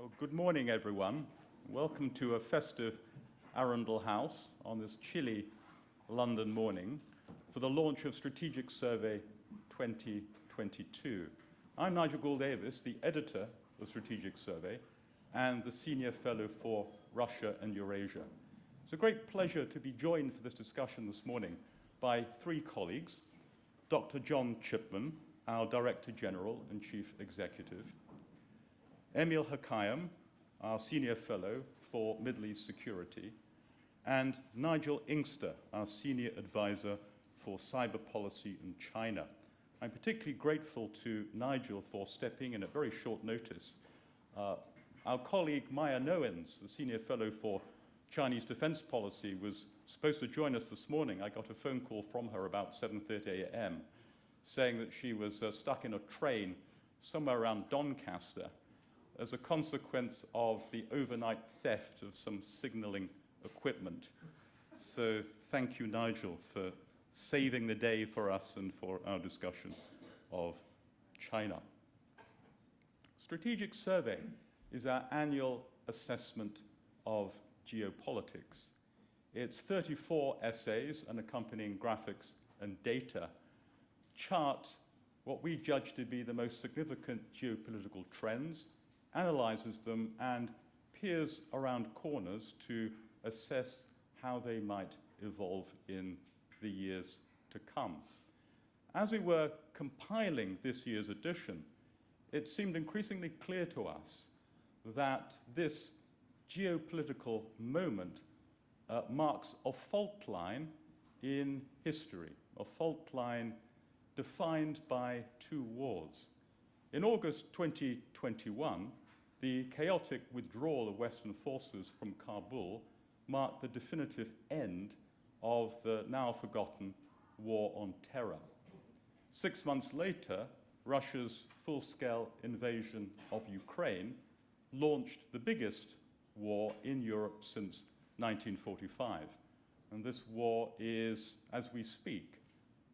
Well, good morning, everyone. Welcome to a festive Arundel House on this chilly London morning for the launch of Strategic Survey 2022. I'm Nigel Davis, the editor of Strategic Survey and the Senior Fellow for Russia and Eurasia. It's a great pleasure to be joined for this discussion this morning by three colleagues: Dr. John Chipman, our Director General and Chief Executive; Emile Hokayem, our Senior Fellow for Middle East Security; and Nigel Inkster, our Senior Advisor for Cyber Policy in China. I'm particularly grateful to Nigel for stepping in at very short notice. Our colleague Maya Noens, the Senior Fellow for Chinese Defense Policy, was supposed to join us this morning. I got a phone call from her about 7:30 a.m. saying that she was stuck in a train somewhere around Doncaster as a consequence of the overnight theft of some signaling equipment. So thank you, Nigel, for saving the day for us and for our discussion of China. Strategic Survey is our annual assessment of geopolitics. Its 34 essays and accompanying graphics and data chart what we judge to be the most significant geopolitical trends, analyzes them, and peers around corners to assess how they might evolve in the years to come. As we were compiling this year's edition, it seemed increasingly clear to us that this geopolitical moment marks a fault line in history, a fault line defined by two wars. In August 2021, the chaotic withdrawal of Western forces from Kabul marked the definitive end of the now forgotten war on terror. 6 months later, Russia's full-scale invasion of Ukraine launched the biggest war in Europe since 1945. And this war is, as we speak,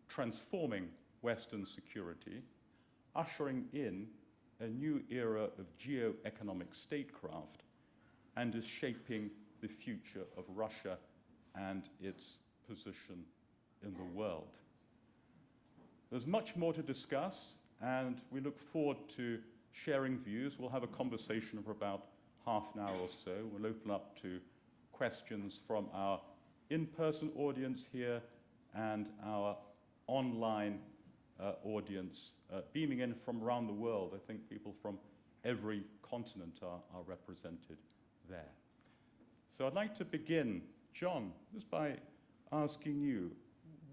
transforming Western security, ushering in a new era of geo-economic statecraft, and is shaping the future of Russia and its position in the world. There's much more to discuss, and we look forward to sharing views. We'll have a conversation for about half an hour or so. We'll open up to questions from our in-person audience here and our online audience beaming in from around the world. I think people from every continent are represented there. So I'd like to begin, John, just by asking you,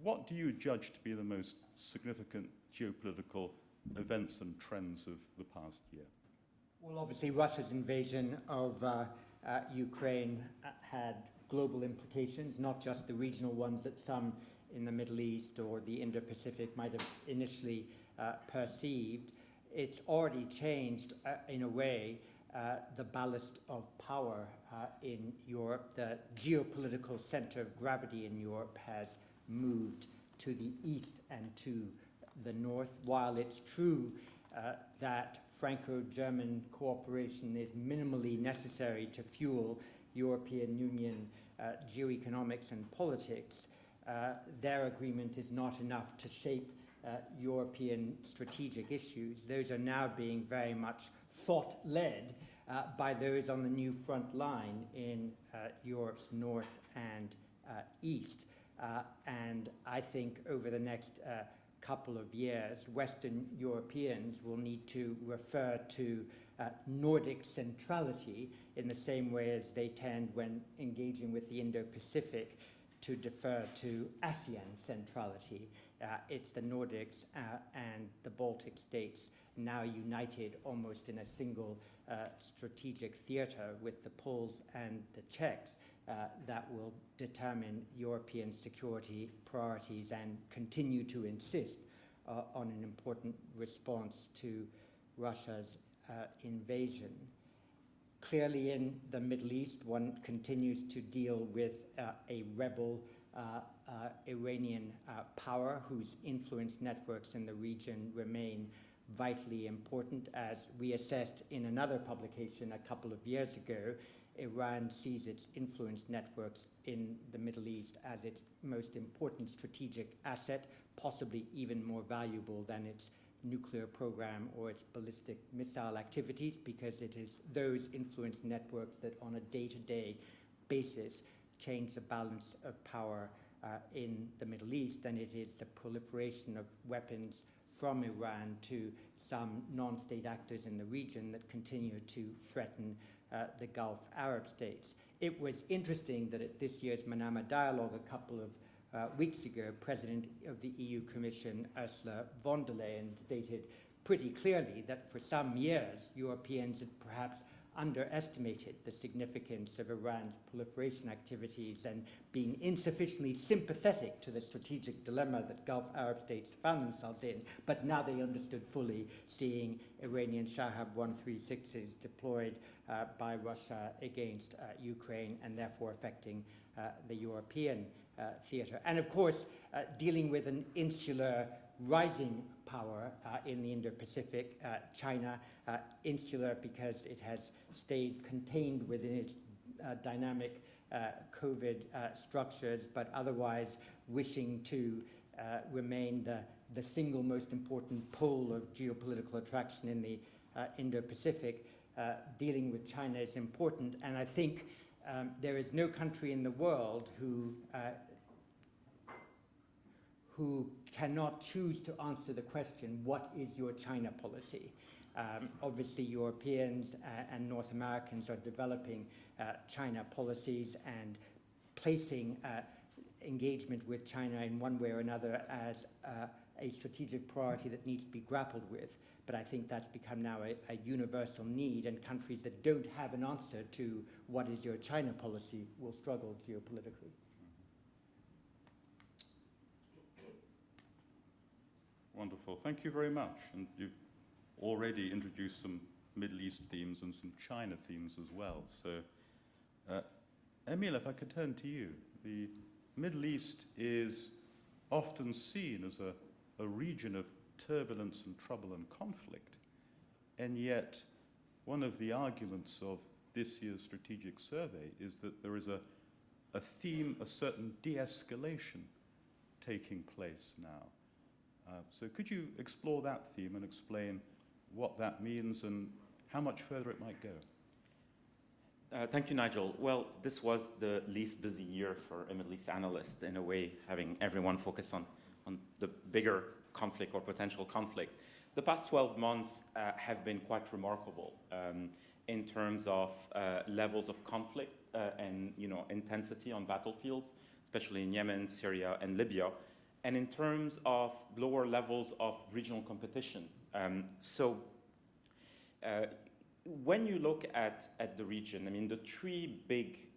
what do you judge to be the most significant geopolitical events and trends of the past year? Well, obviously, Russia's invasion of Ukraine had global implications, not just the regional ones that some in the Middle East or the Indo-Pacific might have initially perceived. It's already changed, in a way, the ballast of power in Europe. The geopolitical center of gravity in Europe has moved to the east and to the north. While it's true that Franco-German cooperation is minimally necessary to fuel European Union geoeconomics and politics, their agreement is not enough to shape European strategic issues. Those are now being very much thought-led by those on the new front line in Europe's north and east. And I think over the next couple of years, Western Europeans will need to refer to Nordic centrality in the same way as they tend, when engaging with the Indo-Pacific, to defer to ASEAN centrality. It's the Nordics and the Baltic states now united almost in a single strategic theater with the Poles and the Czechs that will determine European security priorities and continue to insist on an important response to Russia's invasion. Clearly, in the Middle East, one continues to deal with a rebel Iranian power whose influence networks in the region remain vitally important. As we assessed in another publication a couple of years ago, Iran sees its influence networks in the Middle East as its most important strategic asset, possibly even more valuable than its nuclear program or its ballistic missile activities, because it is those influence networks that on a day-to-day basis change the balance of power in the Middle East, and it is the proliferation of weapons from Iran to some non-state actors in the region that continue to threaten the Gulf Arab states. It was interesting that at this year's Manama Dialogue a couple of weeks ago, President of the EU Commission, Ursula von der Leyen, stated pretty clearly that for some years Europeans had perhaps underestimated the significance of Iran's proliferation activities and being insufficiently sympathetic to the strategic dilemma that Gulf Arab states found themselves in, but now they understood fully, seeing Iranian Shahab 136s deployed by Russia against Ukraine and therefore affecting the European theater. And of course, dealing with an insular rising power in the Indo-Pacific, China, insular because it has stayed contained within its dynamic COVID structures, but otherwise wishing to remain the single most important pole of geopolitical attraction in the Indo-Pacific. Dealing with China is important, and I think there is no country in the world who cannot choose to answer the question, what is your China policy? Obviously, Europeans and North Americans are developing China policies and placing engagement with China in one way or another as a strategic priority that needs to be grappled with. But I think that's become now a universal need, and countries that don't have an answer to what is your China policy will struggle geopolitically. Wonderful. Thank you very much. And you've already introduced some Middle East themes and some China themes as well. So, Emile, if I could turn to you. The Middle East is often seen as a region of turbulence and trouble and conflict. And yet, one of the arguments of this year's strategic survey is that there is a theme, a certain de-escalation taking place now. So could you explore that theme and explain what that means and how much further it might go? Thank you, Nigel. Well, this was the least busy year for a Middle East analyst, in a way, having everyone focus on the bigger conflict or potential conflict. The past 12 months have been quite remarkable in terms of levels of conflict and intensity on battlefields, especially in Yemen, Syria, and Libya, and in terms of lower levels of regional competition. When you look at the region, I mean, the three big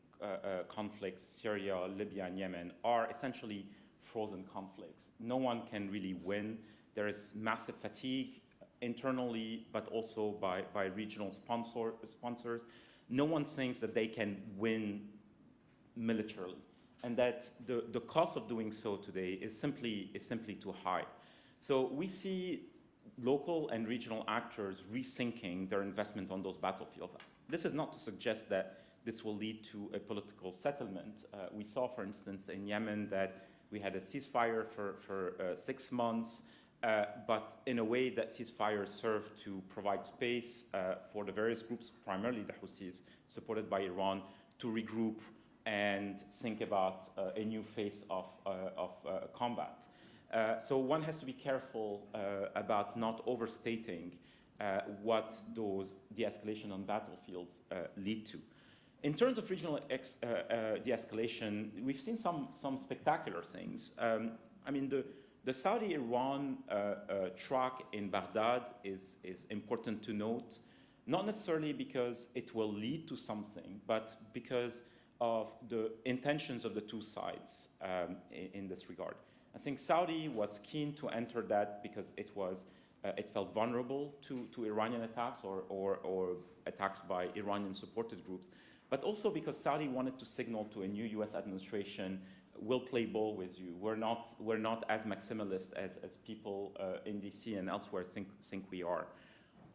conflicts, Syria, Libya, and Yemen, are essentially frozen conflicts. No one can really win. There is massive fatigue internally, but also by regional sponsors. No one thinks that they can win militarily, and that the cost of doing so today is simply too high. So we see local and regional actors rethinking their investment on those battlefields. This is not to suggest that this will lead to a political settlement. We saw, for instance, in Yemen that we had a ceasefire for 6 months, but in a way that ceasefire served to provide space for the various groups, primarily the Houthis, supported by Iran, to regroup and think about a new phase of combat. So one has to be careful about not overstating what those de-escalation on battlefields lead to. In terms of regional de-escalation, we've seen some spectacular things. I mean, the Saudi-Iran track in Baghdad is important to note, not necessarily because it will lead to something, but because of the intentions of the two sides in this regard. I think Saudi was keen to enter that because it felt vulnerable to Iranian attacks or attacks by Iranian-supported groups, but also because Saudi wanted to signal to a new US administration, will play ball with you. We're not as maximalist as people in DC and elsewhere think we are.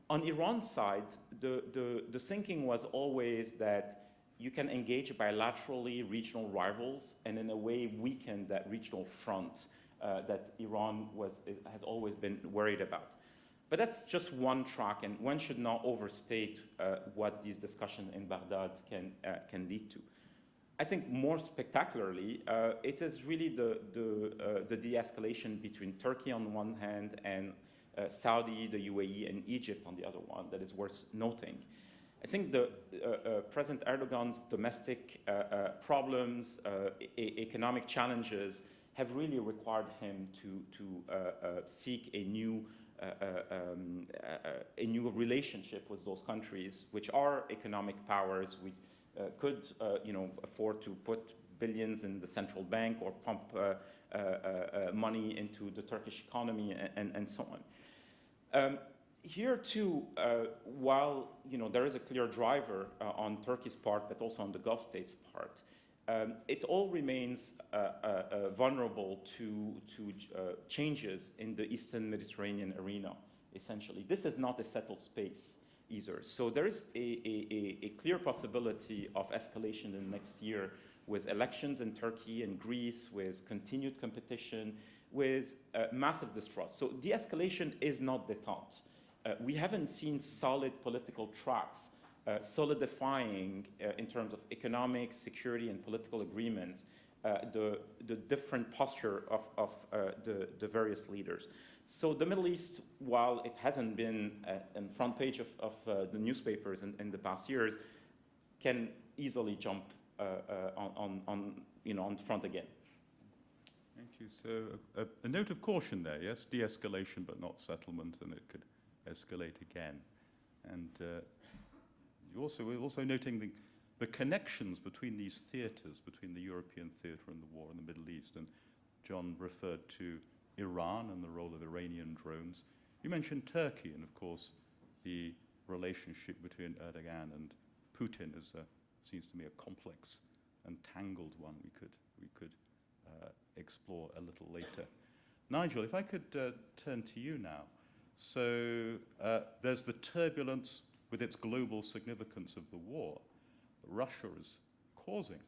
On Iran's side, the thinking was always that you can engage bilaterally regional rivals and in a way weaken that regional front that Iran has always been worried about. But that's just one track, and one should not overstate what these discussions in Baghdad can lead to. I think more spectacularly, it is really the de-escalation between Turkey on one hand and Saudi, the UAE, and Egypt on the other one that is worth noting. I think the President Erdogan's domestic problems, economic challenges have really required him to seek a new relationship with those countries, which are economic powers. We could afford to put billions in the central bank or pump money into the Turkish economy and so on. Here too, while there is a clear driver on Turkey's part, but also on the Gulf states' part, it all remains vulnerable to changes in the Eastern Mediterranean arena, essentially. This is not a settled space either. So there is a clear possibility of escalation in the next year with elections in Turkey and Greece, with continued competition, with massive distrust. So de-escalation is not détente. We haven't seen solid political tracks solidifying in terms of economic, security, and political agreements the different posture of the various leaders. So the Middle East, while it hasn't been on the front page of the newspapers in the past years, can easily jump on the front again. Thank you. So a note of caution there, yes? De-escalation but not settlement, and it could escalate again. And we're also noting the connections between these theatres, between the European theatre and the war in the Middle East. And John referred to Iran and the role of Iranian drones. You mentioned Turkey, and of course the relationship between Erdogan and Putin seems to me a complex and tangled one we could explore a little later. Nigel, if I could turn to you now. So there's the turbulence with its global significance of the war that Russia is causing.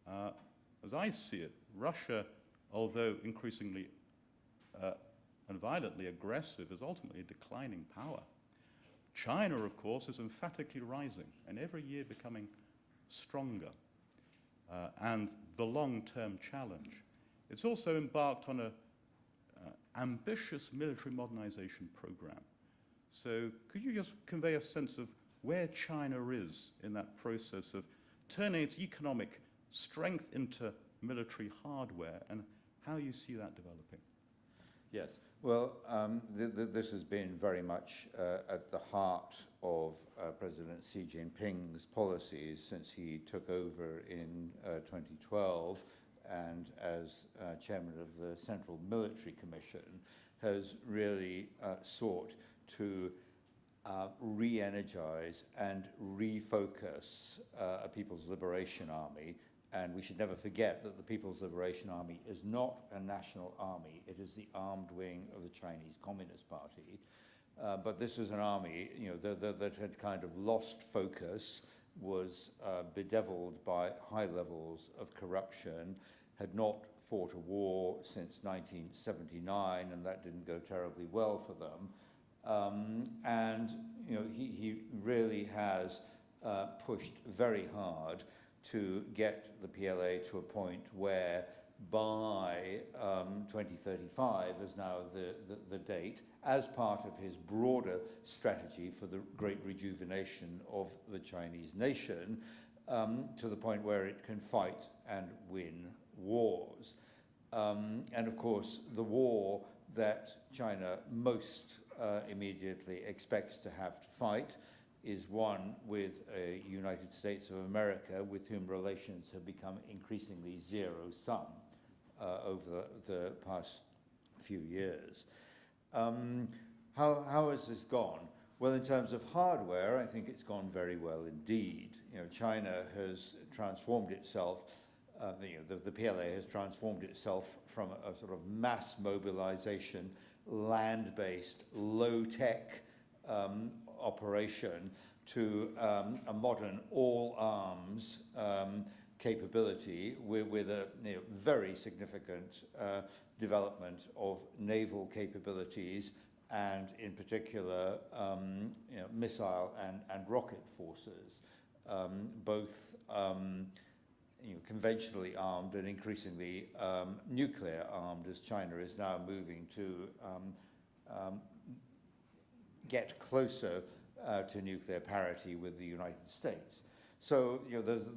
As I see it, Russia, although increasingly and violently aggressive, is ultimately a declining power. China, of course, is emphatically rising and every year becoming stronger. And the long-term challenge. It's also embarked on an ambitious military modernization program. So could you just convey a sense of where China is in that process of turning its economic strength into military hardware, and how you see that developing? Yes, well, this has been very much at the heart of President Xi Jinping's policies since he took over in 2012, and as chairman of the Central Military Commission, has really sought to re-energize and refocus a People's Liberation Army. And we should never forget that the People's Liberation Army is not a national army. It is the armed wing of the Chinese Communist Party. But this was an army, that had kind of lost focus, was bedeviled by high levels of corruption, had not fought a war since 1979, and that didn't go terribly well for them. And he really has pushed very hard to get the PLA to a point where by 2035 is now the date, as part of his broader strategy for the great rejuvenation of the Chinese nation, to the point where it can fight and win wars. And of course, the war that China most immediately expects to have to fight is one with a United States of America with whom relations have become increasingly zero-sum over the past few years. How has this gone? Well, in terms of hardware, I think it's gone very well indeed. China has transformed itself the PLA has transformed itself from a sort of mass mobilization, land-based, low-tech operation to a modern all-arms capability with a very significant development of naval capabilities and, in particular, missile and rocket forces, both conventionally armed and increasingly nuclear armed, as China is now moving to get closer to nuclear parity with the United States. So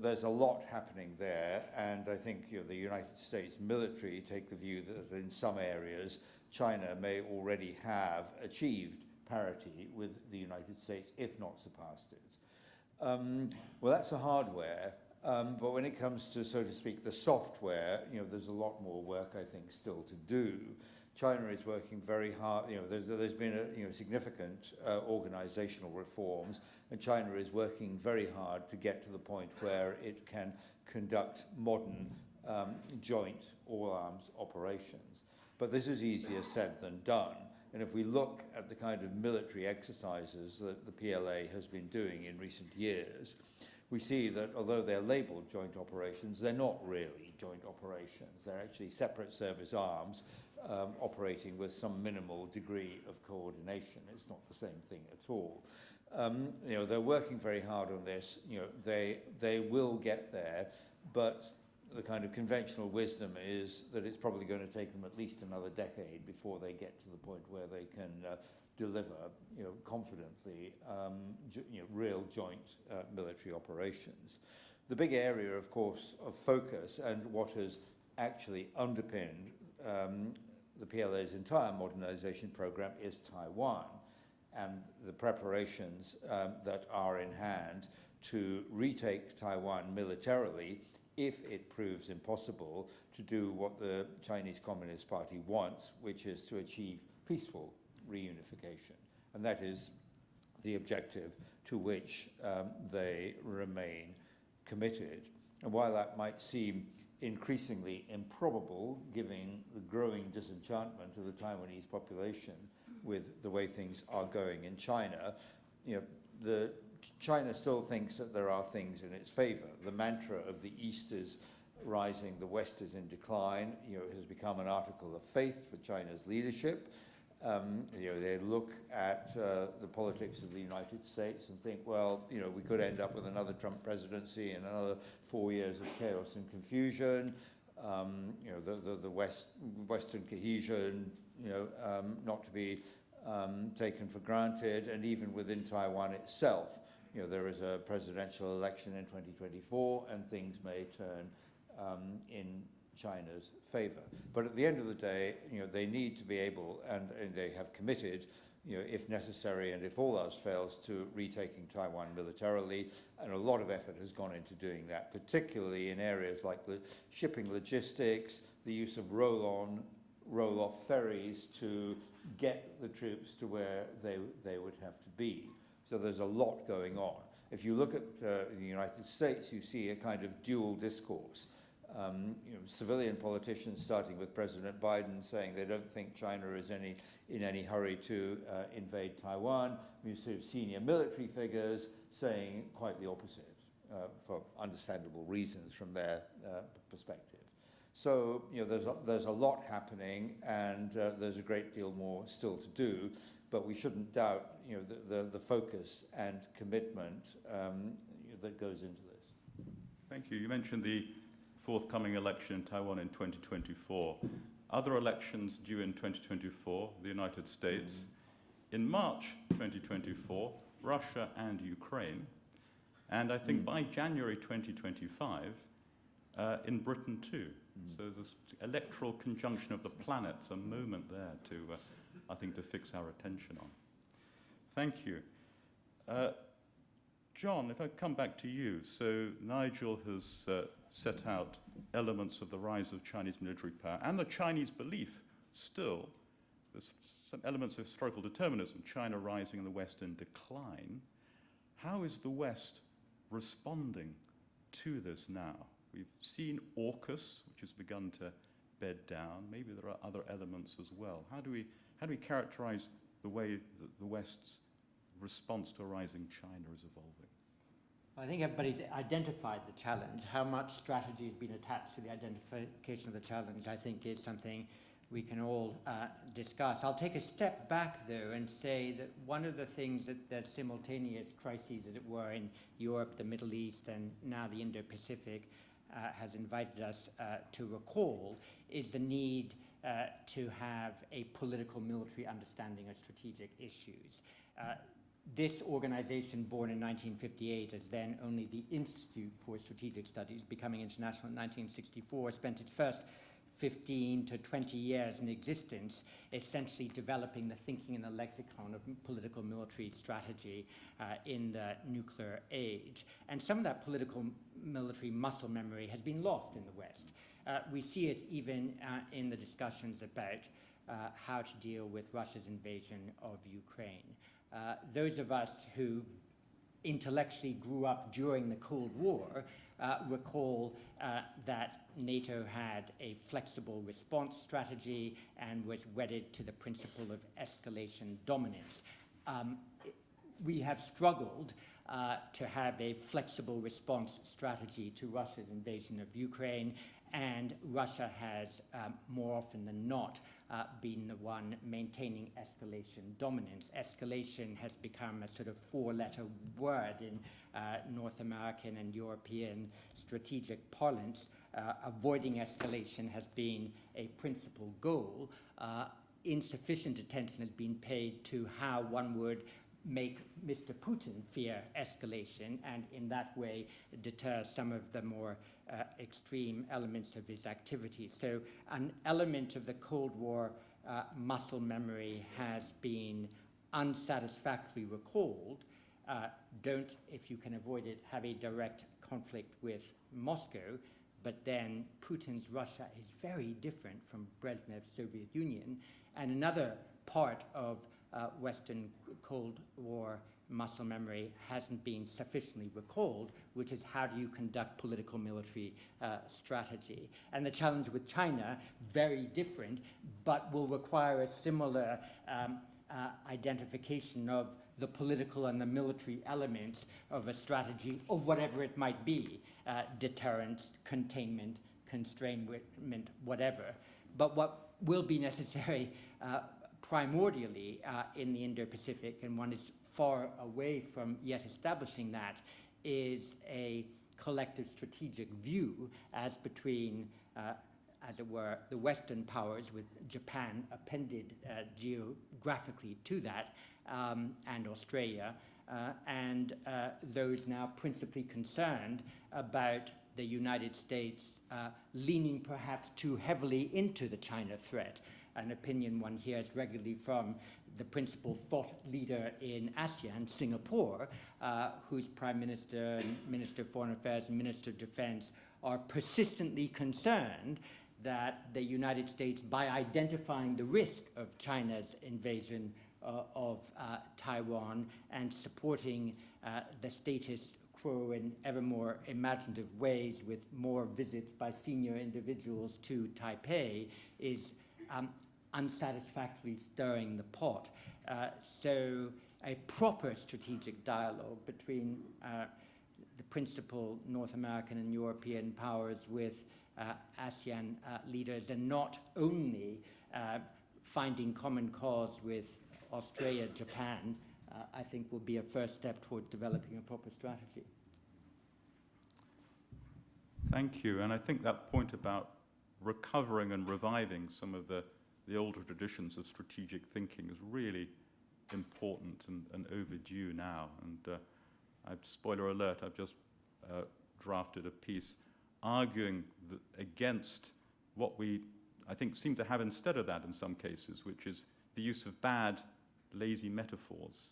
there's a lot happening there, and I think the United States military take the view that in some areas China may already have achieved parity with the United States, if not surpassed it. Well, that's the hardware, but when it comes to, so to speak, the software, there's a lot more work, I think, still to do. China is working very hard. There's been significant organizational reforms, and China is working very hard to get to the point where it can conduct modern joint all-arms operations. But this is easier said than done. And if we look at the kind of military exercises that the PLA has been doing in recent years, we see that although they're labeled joint operations, they're not really joint operations. They're actually separate service arms operating with some minimal degree of coordination. It's not the same thing at all. They're working very hard on this. They will get there, but the kind of conventional wisdom is that it's probably going to take them at least another decade before they get to the point where they can deliver, confidently, real joint military operations. The big area, of course, of focus and what has actually underpinned the PLA's entire modernization program is Taiwan, and the preparations that are in hand to retake Taiwan militarily if it proves impossible to do what the Chinese Communist Party wants, which is to achieve peaceful reunification. And that is the objective to which they remain committed. And while that might seem increasingly improbable, given the growing disenchantment of the Taiwanese population with the way things are going in China, China still thinks that there are things in its favor. The mantra of the East is rising, the West is in decline, has become an article of faith for China's leadership. They look at the politics of the United States and think, well, we could end up with another Trump presidency and another 4 years of chaos and confusion. The Western cohesion, not to be taken for granted, and even within Taiwan itself, there is a presidential election in 2024, and things may turn in China's favor. But at the end of the day, they need to be able, and they have committed, if necessary and if all else fails, to retaking Taiwan militarily, and a lot of effort has gone into doing that, particularly in areas like shipping logistics, the use of roll-on, roll-off ferries to get the troops to where they would have to be. So there's a lot going on. If you look at the United States, you see a kind of dual discourse. Civilian politicians, starting with President Biden, saying they don't think China is in any hurry to invade Taiwan. You see senior military figures saying quite the opposite, for understandable reasons from their perspective. So there's a lot happening, and there's a great deal more still to do. But we shouldn't doubt the focus and commitment that goes into this. Thank you. You mentioned the forthcoming election in Taiwan in 2024. Other elections due in 2024, the United States. In March 2024, Russia and Ukraine. And I think by January 2025, in Britain too. So this electoral conjunction of the planets, a moment there to, I think, to fix our attention on. Thank you. John, if I come back to you. So Nigel has set out elements of the rise of Chinese military power and the Chinese belief still, there's some elements of historical determinism, China rising and the West in decline. How is the West responding to this now? We've seen AUKUS, which has begun to bed down. Maybe there are other elements as well. How do we characterize the way that the West's response to a rising China is evolving? I think everybody's identified the challenge. How much strategy has been attached to the identification of the challenge, I think, is something we can all discuss. I'll take a step back, though, and say that one of the things that simultaneous crises, as it were, in Europe, the Middle East, and now the Indo-Pacific has invited us to recall is the need to have a political military understanding of strategic issues. This organization, born in 1958 as then only the Institute for Strategic Studies, becoming international in 1964, spent its first 15 to 20 years in existence essentially developing the thinking and the lexicon of political military strategy in the nuclear age. And some of that political military muscle memory has been lost in the West. We see it even in the discussions about how to deal with Russia's invasion of Ukraine. Those of us who intellectually grew up during the Cold War recall that NATO had a flexible response strategy and was wedded to the principle of escalation dominance. We have struggled to have a flexible response strategy to Russia's invasion of Ukraine, and Russia has more often than not been the one maintaining escalation dominance. Escalation has become a sort of four-letter word in North American and European strategic parlance. Avoiding escalation has been a principal goal. Insufficient attention has been paid to how one would make Mr. Putin fear escalation and in that way deter some of the more extreme elements of his activities. So an element of the Cold War muscle memory has been unsatisfactorily recalled. Don't, if you can avoid it, have a direct conflict with Moscow, but then Putin's Russia is very different from Brezhnev's Soviet Union. And another part of Western Cold War muscle memory hasn't been sufficiently recalled, which is how do you conduct political military strategy. And the challenge with China, very different, but will require a similar identification of the political and the military elements of a strategy of whatever it might be, deterrence, containment, constrainment, whatever. But what will be necessary primordially in the Indo-Pacific, and one is far away from yet establishing that, is a collective strategic view as between, as it were, the Western powers, with Japan appended geographically to that, and Australia, and those now principally concerned about the United States leaning perhaps too heavily into the China threat. An opinion one hears regularly from the principal thought leader in ASEAN, Singapore, whose Prime Minister, and Minister of Foreign Affairs and Minister of Defense are persistently concerned that the United States, by identifying the risk of China's invasion of Taiwan and supporting the status quo in ever more imaginative ways with more visits by senior individuals to Taipei, is unsatisfactorily stirring the pot. So a proper strategic dialogue between the principal North American and European powers with ASEAN leaders, and not only finding common cause with Australia, Japan, I think will be a first step towards developing a proper strategy. Thank you. And I think that point about recovering and reviving some of the older traditions of strategic thinking is really important and overdue now. And spoiler alert, I've just drafted a piece arguing against what we, I think, seem to have instead of that in some cases, which is the use of bad, lazy metaphors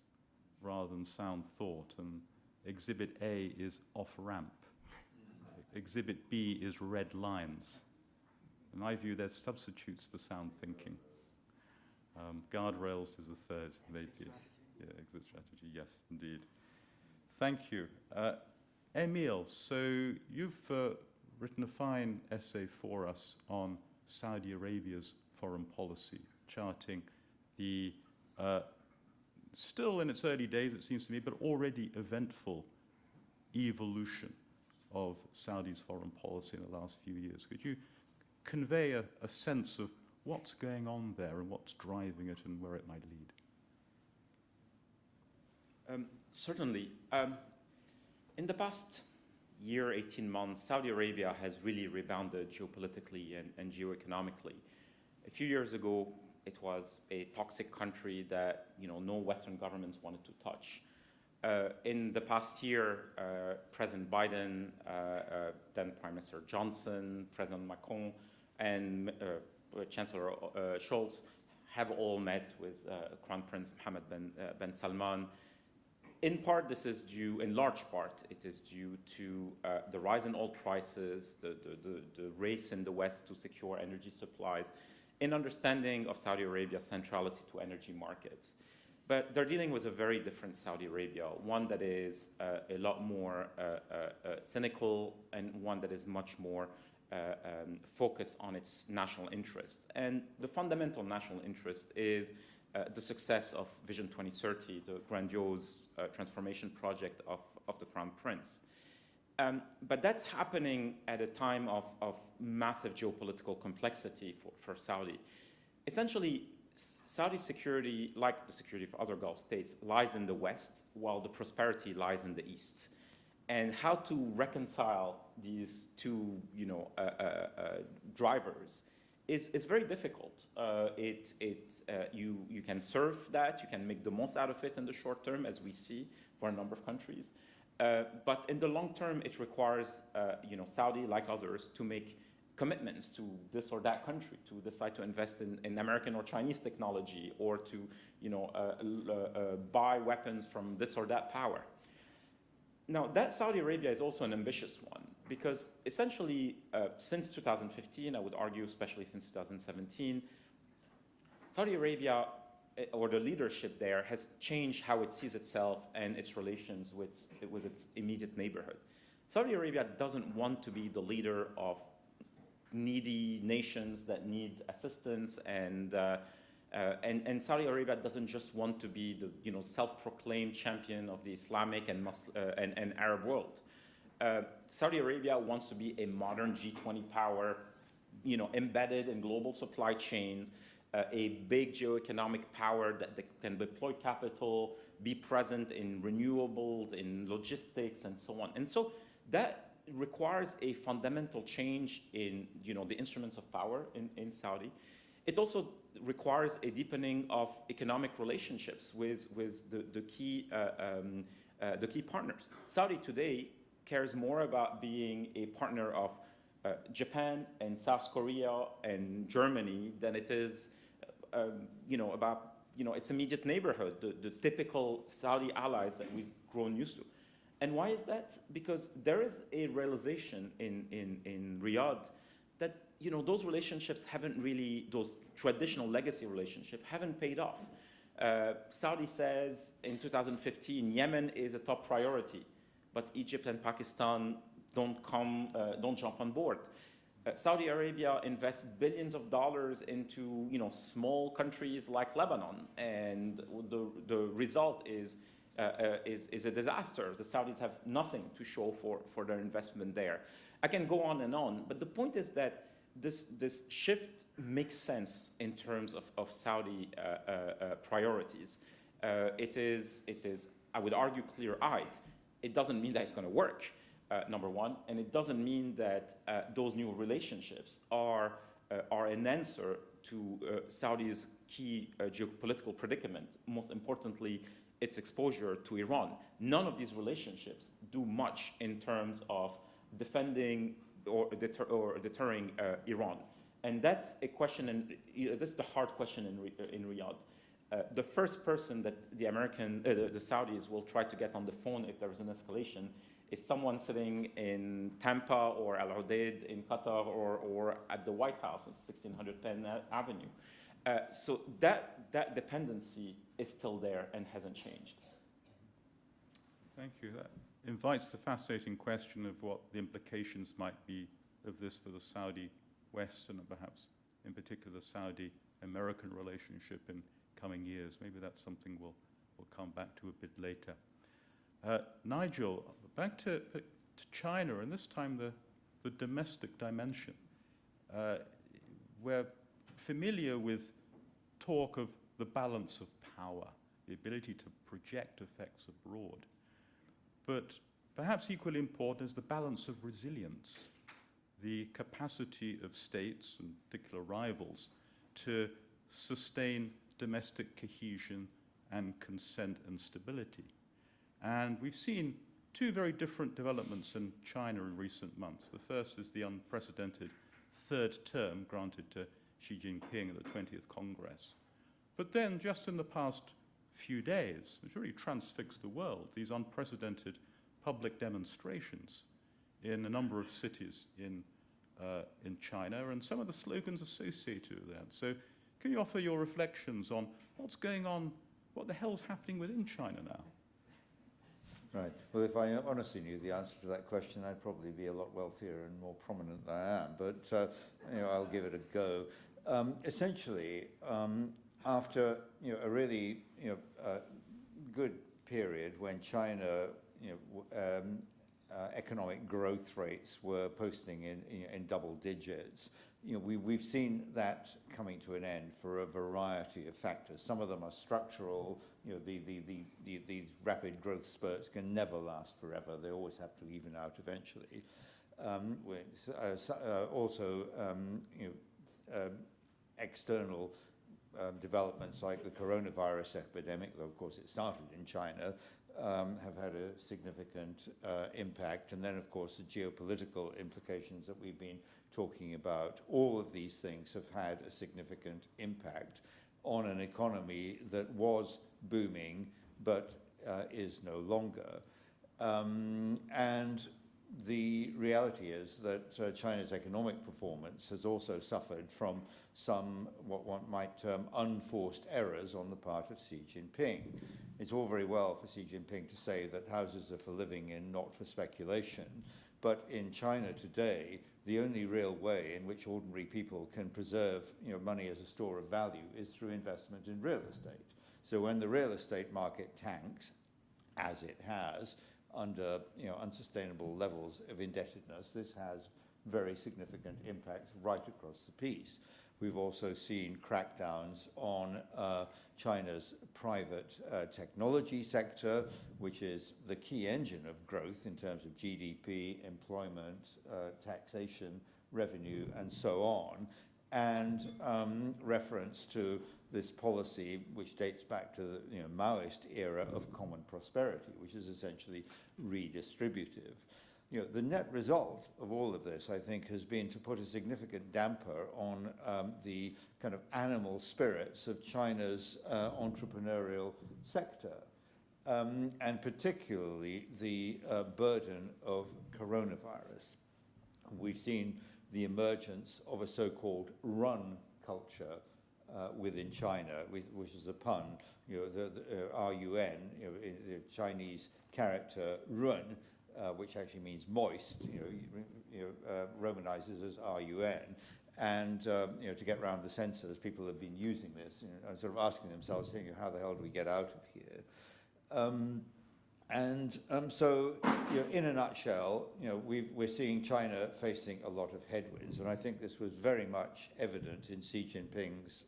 rather than sound thought. And Exhibit A is off-ramp. Exhibit B is red lines. In my view, they're substitutes for sound thinking. Guardrails is the third, maybe. Yeah, exit strategy, yes, indeed. Thank you. Emile, so you've written a fine essay for us on Saudi Arabia's foreign policy, charting the still in its early days, it seems to me, but already eventful evolution of Saudi's foreign policy in the last few years. Could you convey a sense of what's going on there and what's driving it and where it might lead? Certainly. In the past year, 18 months, Saudi Arabia has really rebounded geopolitically and geoeconomically. A few years ago, it was a toxic country that no Western governments wanted to touch. In the past year, President Biden, then Prime Minister Johnson, President Macron, and Chancellor Scholz have all met with Crown Prince Mohammed bin Salman. In part, this is due, in large part, it is due to the rise in oil prices, the race in the West to secure energy supplies, in understanding of Saudi Arabia's centrality to energy markets. But they're dealing with a very different Saudi Arabia, one that is a lot more cynical and one that is much more focused on its national interests. And the fundamental national interest is the success of Vision 2030, the grandiose transformation project of the Crown Prince. But that's happening at a time of massive geopolitical complexity for Saudi. Essentially, Saudi security, like the security of other Gulf states, lies in the West, while the prosperity lies in the East. And how to reconcile these two drivers is very difficult. You can serve that, you can make the most out of it in the short term, as we see for a number of countries. But in the long term, it requires Saudi, like others, to make commitments to this or that country, to decide to invest in American or Chinese technology, or to buy weapons from this or that power. Now, that Saudi Arabia is also an ambitious one, because essentially since 2015, I would argue especially since 2017, Saudi Arabia, or the leadership there, has changed how it sees itself and its relations with its immediate neighborhood. Saudi Arabia doesn't want to be the leader of needy nations that need assistance, and Saudi Arabia doesn't just want to be the self-proclaimed champion of the Islamic and Arab world. Saudi Arabia wants to be a modern G20 power, embedded in global supply chains, a big geoeconomic power that can deploy capital, be present in renewables, in logistics, and so on. And so that requires a fundamental change in the instruments of power in Saudi. It also requires a deepening of economic relationships with the key partners. Saudi today cares more about being a partner of Japan and South Korea and Germany than it is about its immediate neighborhood, the typical Saudi allies that we've grown used to. And why is that? Because there is a realization in Riyadh that those relationships haven't really, those traditional legacy relationships haven't paid off. Saudi says in 2015, Yemen is a top priority, but Egypt and Pakistan don't jump on board. Saudi Arabia invests billions of dollars into small countries like Lebanon, and the result is a disaster. The Saudis have nothing to show for their investment there. I can go on, but the point is that this shift makes sense in terms of Saudi priorities. It is, I would argue, clear-eyed. It doesn't mean that it's going to work, number one, and it doesn't mean that those new relationships are an answer to Saudi's key geopolitical predicament, most importantly, its exposure to Iran. None of these relationships do much in terms of defending or deterring Iran. And that's a question, and that's the hard question in Riyadh. The first person that the Saudis will try to get on the phone if there is an escalation is someone sitting in Tampa or Al Udeid in Qatar or at the White House at 1600 Penn Avenue. So that dependency is still there and hasn't changed. Thank you. That invites the fascinating question of what the implications might be of this for the Saudi West and perhaps in particular the Saudi-American relationship in coming years. Maybe that's something we'll come back to a bit later. Nigel, back to China, and this time the domestic dimension. We're familiar with talk of the balance of power, the ability to project effects abroad. But perhaps equally important is the balance of resilience, the capacity of states, and particular rivals, to sustain domestic cohesion and consent and stability. And we've seen two very different developments in China in recent months. The first is the unprecedented third term granted to Xi Jinping at the 20th Congress. But then, just in the past few days, which really transfixed the world, these unprecedented public demonstrations in a number of cities in China, and some of the slogans associated with that. So can you offer your reflections on what's going on, what the hell's happening within China now? Right. Well, if I honestly knew the answer to that question, I'd probably be a lot wealthier and more prominent than I am. But I'll give it a go. Essentially, after a really good period when China economic growth rates were posting in double digits, we've seen that coming to an end for a variety of factors. Some of them are structural. These rapid growth spurts can never last forever. They always have to even out eventually. External developments like the coronavirus epidemic, though of course it started in China, have had a significant impact. And then, of course, the geopolitical implications that we've been talking about. All of these things have had a significant impact on an economy that was booming but is no longer. And the reality is that China's economic performance has also suffered from some, what one might term, unforced errors on the part of Xi Jinping. It's all very well for Xi Jinping to say that houses are for living in, not for speculation. But in China today, the only real way in which ordinary people can preserve money as a store of value is through investment in real estate. So when the real estate market tanks, as it has, under unsustainable levels of indebtedness, this has very significant impacts right across the piece. We've also seen crackdowns on China's private technology sector, which is the key engine of growth in terms of GDP, employment, taxation, revenue, and so on. And reference to this policy, which dates back to the Maoist era of common prosperity, which is essentially redistributive. The net result of all of this, I think, has been to put a significant damper on the kind of animal spirits of China's entrepreneurial sector, and particularly the burden of coronavirus. We've seen the emergence of a so-called run culture within China, which is a pun. The R-U-N, the Chinese character run, which actually means moist, romanizes as R-U-N. And to get around the censors, people have been using this and sort of asking themselves, how the hell do we get out of here? So, in a nutshell, we're seeing China facing a lot of headwinds, and I think this was very much evident in Xi Jinping's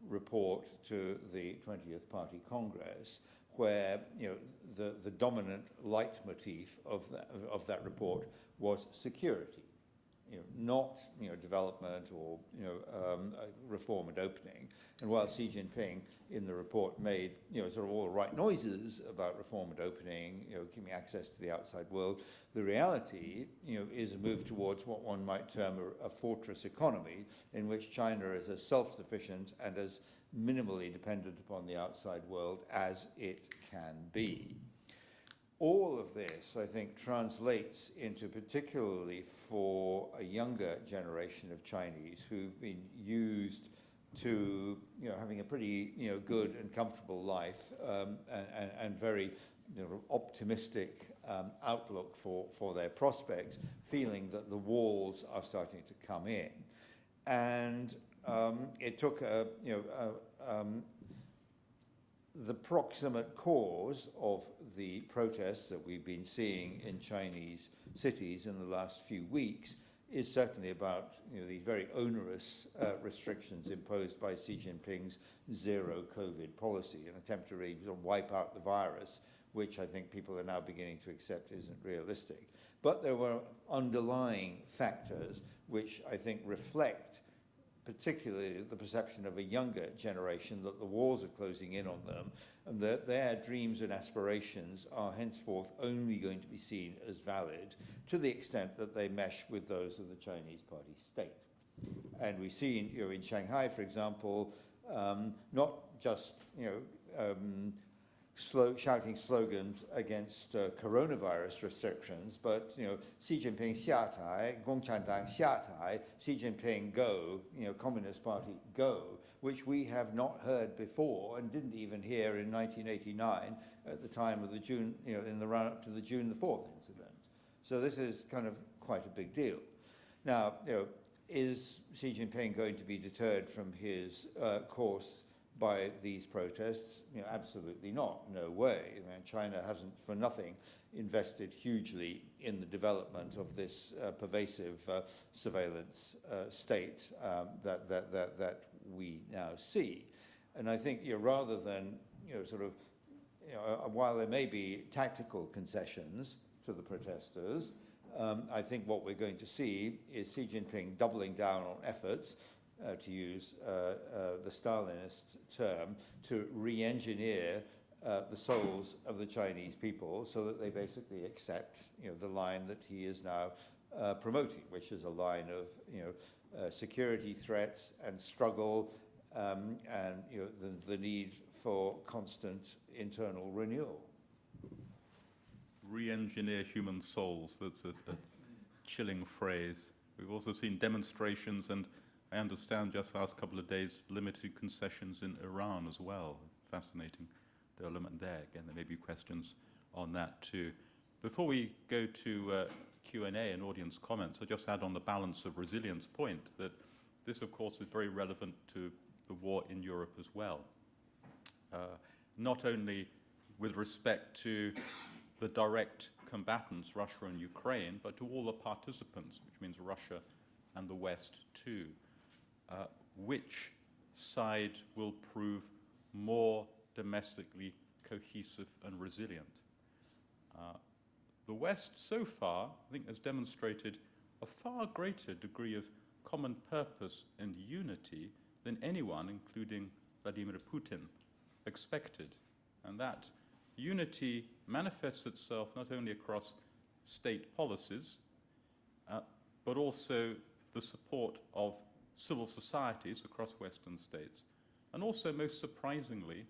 report to the 20th Party Congress, where the dominant leitmotif of that report was security, not development or reform and opening. And while Xi Jinping in the report made sort of all the right noises about reform and opening, giving access to the outside world, the reality is a move towards what one might term a fortress economy, in which China is as self-sufficient and as minimally dependent upon the outside world as it can be. All of this, I think, translates into, particularly for a younger generation of Chinese who've been used to having a pretty good and comfortable life, and very optimistic outlook for their prospects, feeling that the walls are starting to come in. And it took the proximate cause of the protests that we've been seeing in Chinese cities in the last few weeks is certainly about these very onerous restrictions imposed by Xi Jinping's zero COVID policy, an attempt to really sort of wipe out the virus, which I think people are now beginning to accept isn't realistic. But there were underlying factors which I think reflect particularly the perception of a younger generation that the walls are closing in on them and that their dreams and aspirations are henceforth only going to be seen as valid to the extent that they mesh with those of the Chinese Party state. And we've seen, in Shanghai, for example, not just, shouting slogans against coronavirus restrictions, but Xi Jinping 下台, 共产党下台, Xi Jinping go, Communist Party go, which we have not heard before and didn't even hear in 1989 at the time of the June, in the run-up to the June the 4th incident. So this is kind of quite a big deal. Now, is Xi Jinping going to be deterred from his course by these protests? Absolutely not, no way. I mean, China hasn't for nothing invested hugely in the development of this pervasive surveillance state that we now see. And I think rather than while there may be tactical concessions to the protesters, I think what we're going to see is Xi Jinping doubling down on efforts, to use the Stalinist term, to re-engineer the souls of the Chinese people so that they basically accept the line that he is now promoting, which is a line of security threats and struggle and the need for constant internal renewal. Re-engineer human souls, that's a chilling phrase. We've also seen demonstrations and I understand just the last couple of days limited concessions in Iran as well. Fascinating development there. Again, there may be questions on that too. Before we go to Q&A and audience comments, I'll just add on the balance of resilience point that this, of course, is very relevant to the war in Europe as well. Not only with respect to the direct combatants, Russia and Ukraine, but to all the participants, which means Russia and the West too. Which side will prove more domestically cohesive and resilient? The West so far, I think, has demonstrated a far greater degree of common purpose and unity than anyone, including Vladimir Putin, expected. And that unity manifests itself not only across state policies, but also the support of civil societies across Western states, and also most surprisingly,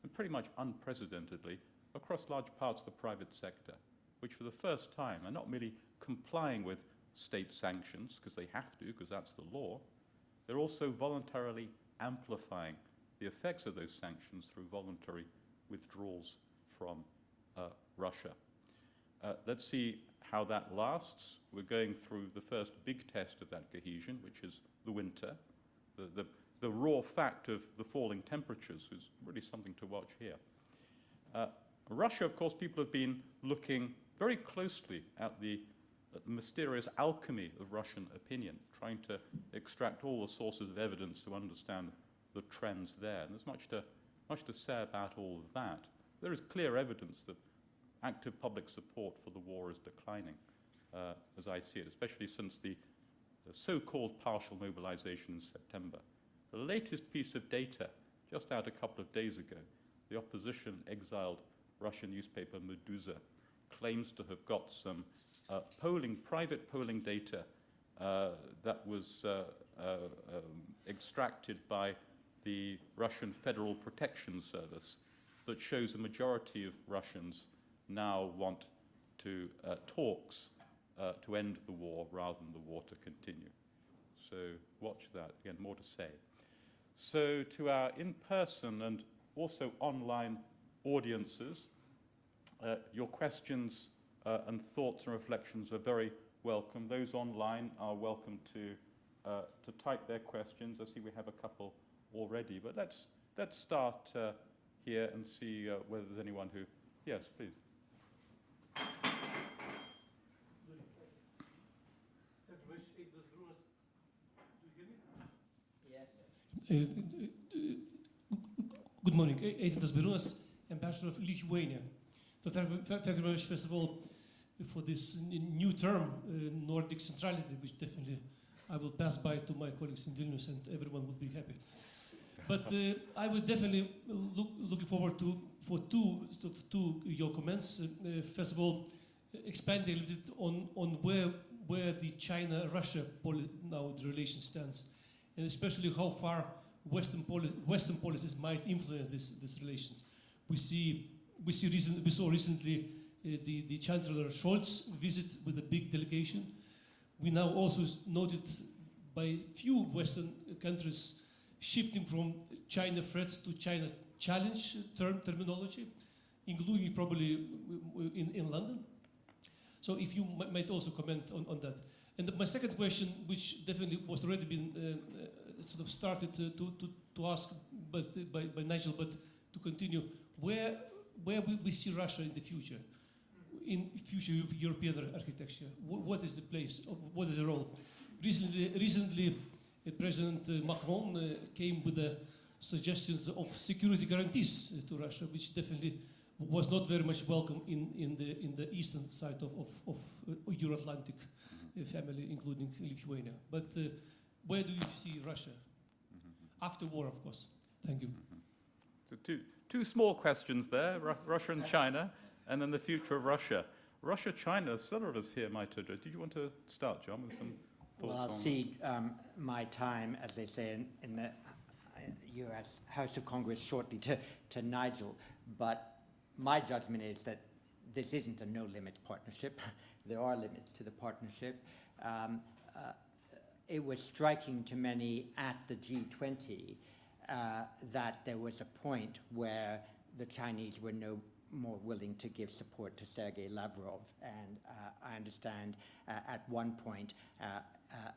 and pretty much unprecedentedly, across large parts of the private sector, which for the first time are not merely complying with state sanctions, because they have to, because that's the law, they're also voluntarily amplifying the effects of those sanctions through voluntary withdrawals from Russia. Let's see how that lasts. We're going through the first big test of that cohesion, which is the winter. The raw fact of the falling temperatures is really something to watch here. Russia, of course, people have been looking very closely at the mysterious alchemy of Russian opinion, trying to extract all the sources of evidence to understand the trends there. And there's much to say about all of that. There is clear evidence that active public support for the war is declining, as I see it, especially since the so-called partial mobilization in September. The latest piece of data, just out a couple of days ago, the opposition exiled Russian newspaper Meduza claims to have got some private polling data that was extracted by the Russian Federal Protection Service that shows a majority of Russians now want to talks to end the war rather than the war to continue. So watch that. Again, more to say. So to our in-person and also online audiences, Your questions and thoughts and reflections are very welcome. Those online are welcome to type their questions. I see we have a couple already, but let's start here and see whether there's anyone who... Yes, please. Good morning. Eitvydas Birunas, Ambassador of Lithuania. So thank you very much, first of all, for this new term, Nordic centrality, which definitely I will pass by to my colleagues in Vilnius, and everyone will be happy. But I would definitely looking forward to your comments. First of all, expanding a little bit on where the China-Russia now the relation stands, and especially how far Western policies might influence this relation. We saw recently the Chancellor Scholz visit with a big delegation. We now also noted by few Western countries shifting from China threat to China challenge terminology, including probably in London. So if you might also comment on that. And my second question, which definitely was already been sort of started to ask by Nigel, but to continue, where we see Russia in the future, in future European architecture? What is the place? What is the role? Recently President Macron came with the suggestions of security guarantees to Russia, which definitely was not very much welcome in the eastern side of Euro-Atlantic family, including Lithuania. But where do you see Russia? After war, of course. Thank you. So two small questions there, Russia and China, and then the future of Russia. Russia, China, several of us here might address. Did you want to start, John, with some thoughts on... Well, I'll cede my time, as they say in the US House of Congress, shortly to Nigel. But my judgment is that this isn't a no-limit partnership. There are limits to the partnership. It was striking to many at the G20 that there was a point where the Chinese were no more willing to give support to Sergei Lavrov. And I understand at one point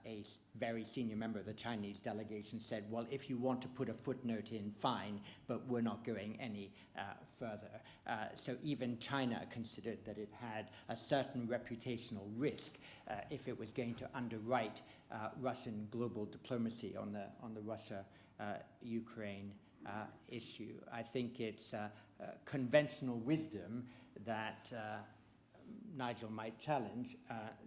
a very senior member of the Chinese delegation said, well, if you want to put a footnote in, fine, but we're not going any further. So even China considered that it had a certain reputational risk if it was going to underwrite Russian global diplomacy on the Russia-Ukraine issue. I think it's conventional wisdom that Nigel might challenge,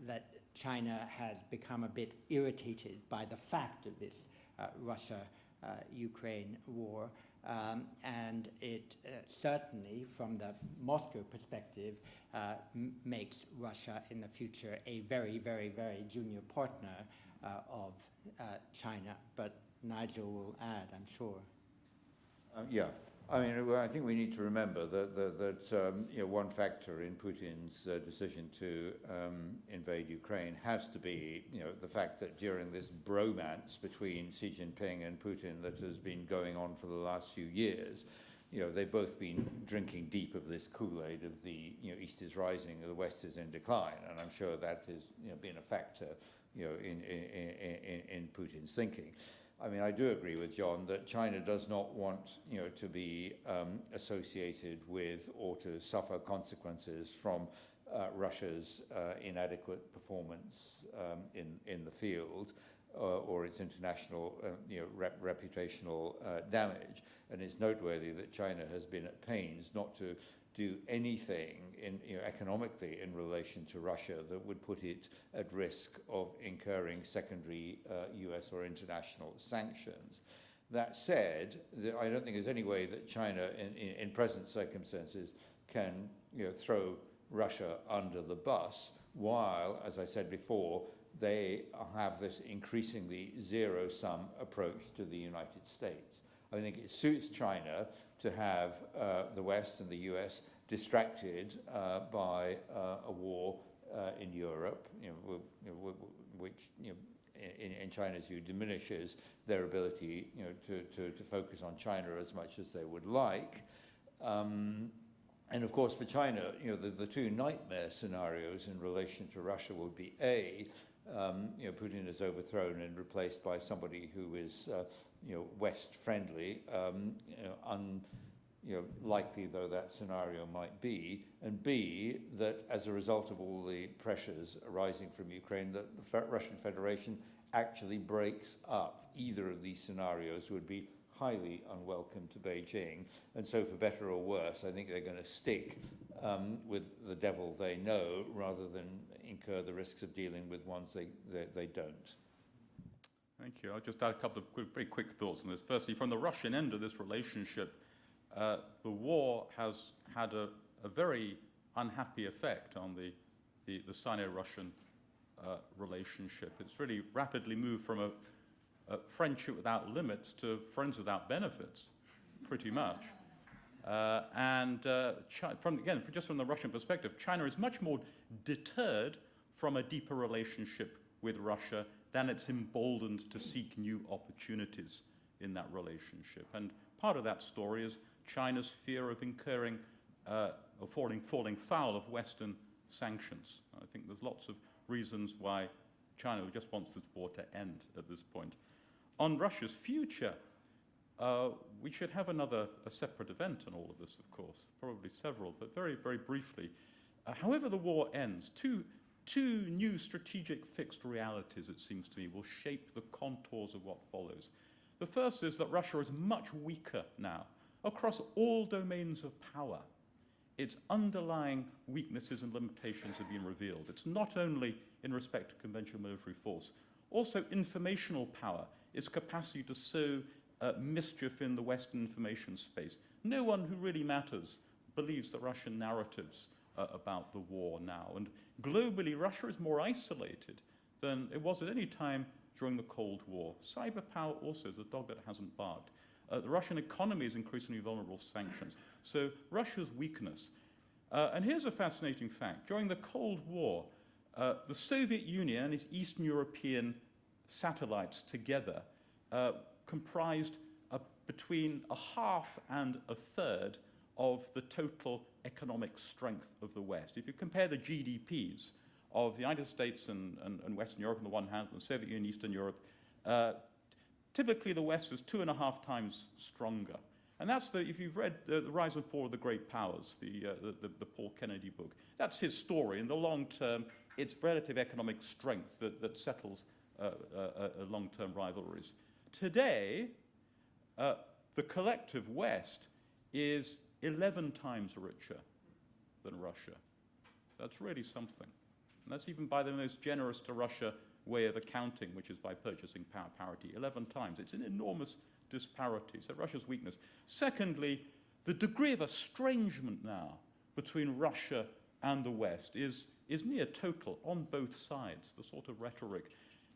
that China has become a bit irritated by the fact of this Russia-Ukraine war, and it certainly, from the Moscow perspective, makes Russia in the future a very, very, very junior partner of China. But Nigel will add, I'm sure. Yeah. I mean, I think we need to remember that one factor in Putin's decision to invade Ukraine has to be, the fact that during this bromance between Xi Jinping and Putin that has been going on for the last few years, they've both been drinking deep of this Kool-Aid of the, East is rising, the West is in decline, and I'm sure that has, been a factor, in Putin's thinking. I mean, I do agree with John that China does not want, to be associated with or to suffer consequences from Russia's inadequate performance in the field or its international, reputational damage. And it's noteworthy that China has been at pains not to do anything economically in relation to Russia that would put it at risk of incurring secondary US or international sanctions. That said, I don't think there's any way that China in present circumstances can throw Russia under the bus, while, as I said before, they have this increasingly zero-sum approach to the United States. I think it suits China to have the West and the US distracted by a war in Europe, which, in China's view, diminishes their ability, to focus on China as much as they would like. And of course, for China, you know, the two nightmare scenarios in relation to Russia would be A, you know, Putin is overthrown and replaced by somebody who is, you know, West friendly, you know, likely though that scenario might be, and B, that as a result of all the pressures arising from Ukraine, that the Russian Federation actually breaks up. Either of these scenarios would be highly unwelcome to Beijing, and so for better or worse, I think they're going to stick with the devil they know rather than incur the risks of dealing with ones they don't. Thank you. I'll just add a couple of very quick thoughts on this. Firstly, from the Russian end of this relationship, the war has had a very unhappy effect on the Sino-Russian relationship. It's really rapidly moved from a friendship without limits to friends without benefits, pretty much. Just from the Russian perspective, China is much more deterred from a deeper relationship with Russia than it's emboldened to seek new opportunities in that relationship. And part of that story is China's fear of incurring or falling foul of Western sanctions. I think there's lots of reasons why China just wants this war to end at this point. On Russia's future, we should have a separate event on all of this, of course, probably several, but very, very briefly. However the war ends, two new strategic fixed realities, it seems to me, will shape the contours of what follows. The first is that Russia is much weaker now across all domains of power. Its underlying weaknesses and limitations have been revealed. It's not only in respect to conventional military force, also informational power, its capacity to sow mischief in the Western information space. No one who really matters believes the Russian narratives about the war now. And globally, Russia is more isolated than it was at any time during the Cold War. Cyber power also is a dog that hasn't barked. The Russian economy is increasingly vulnerable to sanctions. So Russia's weakness. And here's a fascinating fact. During the Cold War, the Soviet Union and its Eastern European satellites together comprised between a half and a third of the total economic strength of the West. If you compare the GDPs of the United States and Western Europe on the one hand, and the Soviet Union, Eastern Europe, typically the West is 2.5 times stronger. And that's if you've read The Rise and Fall of the Great Powers, the Paul Kennedy book, that's his story. In the long term, it's relative economic strength that settles long-term rivalries. Today, the collective West is 11 times richer than Russia. That's really something. And that's even by the most generous to Russia way of accounting, which is by purchasing power parity, 11 times. It's an enormous disparity. So Russia's weakness. Secondly, the degree of estrangement now between Russia and the West is near total on both sides, the sort of rhetoric.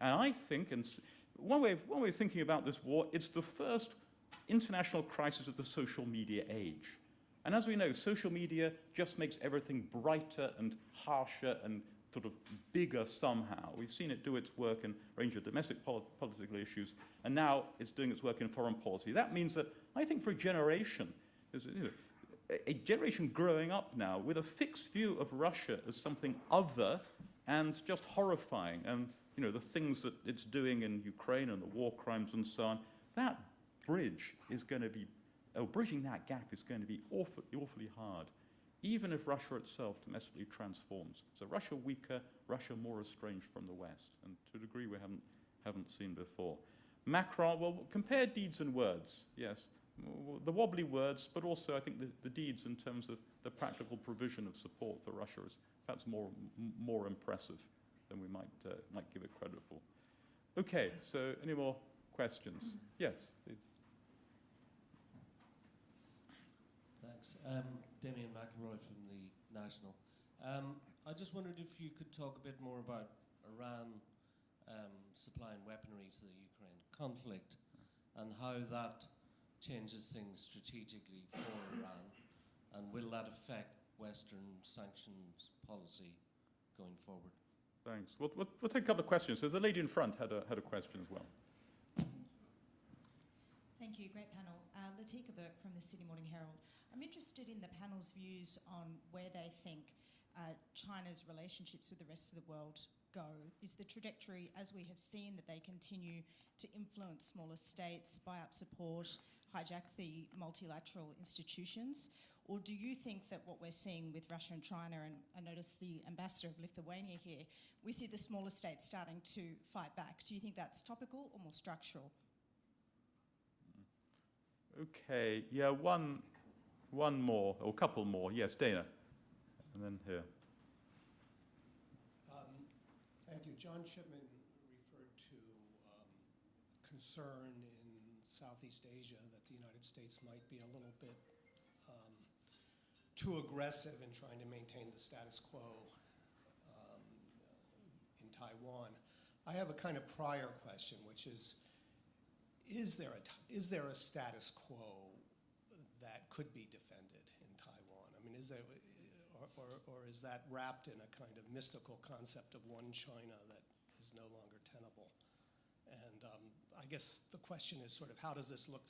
And I think, and one way of thinking about this war, it's the first international crisis of the social media age. And as we know, social media just makes everything brighter and harsher and sort of bigger somehow. We've seen it do its work in a range of domestic political issues, and now it's doing its work in foreign policy. That means that I think for a generation, a generation growing up now with a fixed view of Russia as something other and just horrifying, and the things that it's doing in Ukraine and the war crimes and so on, that bridge is going to be, bridging that gap is going to be awfully hard, even if Russia itself domestically transforms. So Russia weaker, Russia more estranged from the West, and to a degree we haven't seen before. Macron, well, compare deeds and words, yes. The wobbly words, but also I think the deeds in terms of the practical provision of support for Russia is perhaps more impressive than we might give it credit for. Okay, so any more questions? Yes, please. Thanks. Damien McElroy from the National. I just wondered if you could talk a bit more about Iran supplying weaponry to the Ukraine conflict and how that changes things strategically for Iran, and will that affect Western sanctions policy going forward? Thanks. We'll take a couple of questions. So the lady in front had a question as well. Thank you. Great panel. Latika Burke from the Sydney Morning Herald. I'm interested in the panel's views on where they think China's relationships with the rest of the world go. Is the trajectory, as we have seen, that they continue to influence smaller states, buy up support, hijack the multilateral institutions? Or do you think that what we're seeing with Russia and China, and I notice the ambassador of Lithuania here, we see the smaller states starting to fight back. Do you think that's topical or more structural? Okay, yeah, one more, or a couple more. Yes, Dana. And then here. Thank you. John Chipman referred to concern in Southeast Asia that the United States might be a little bit too aggressive in trying to maintain the status quo in Taiwan. I have a kind of prior question, which is there a status quo that could be defended in Taiwan? I mean, is there, or is that wrapped in a kind of mystical concept of one China that is no longer tenable? And I guess the question is sort of, how does this look,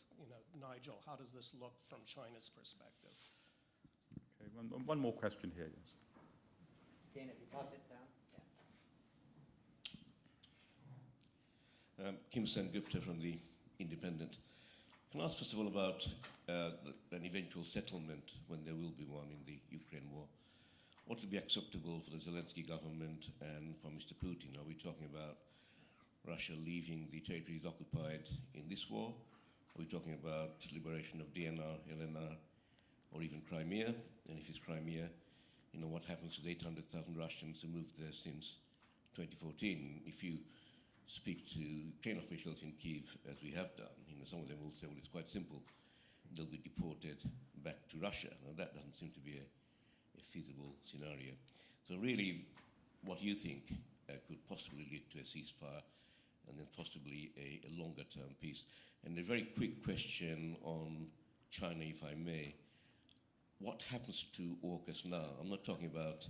Nigel, how does this look from China's perspective? Okay, one more question here, yes. Dana, if you pass it down. Kim Sen-Gupta from The Independent. Can I ask first of all about an eventual settlement, when there will be one, in the Ukraine war? What will be acceptable for the Zelensky government and for Mr. Putin? Are we talking about Russia leaving the territories occupied in this war? Are we talking about liberation of DNR, LNR, or even Crimea? And if it's Crimea, what happens to the 800,000 Russians who moved there since 2014? If you speak to Ukraine officials in Kyiv, as we have done, some of them will say, well, it's quite simple. They'll be deported back to Russia. Now, that doesn't seem to be a feasible scenario. So really, what do you think could possibly lead to a ceasefire and then possibly a longer-term peace? And a very quick question on China, if I may. What happens to AUKUS now? I'm not talking about,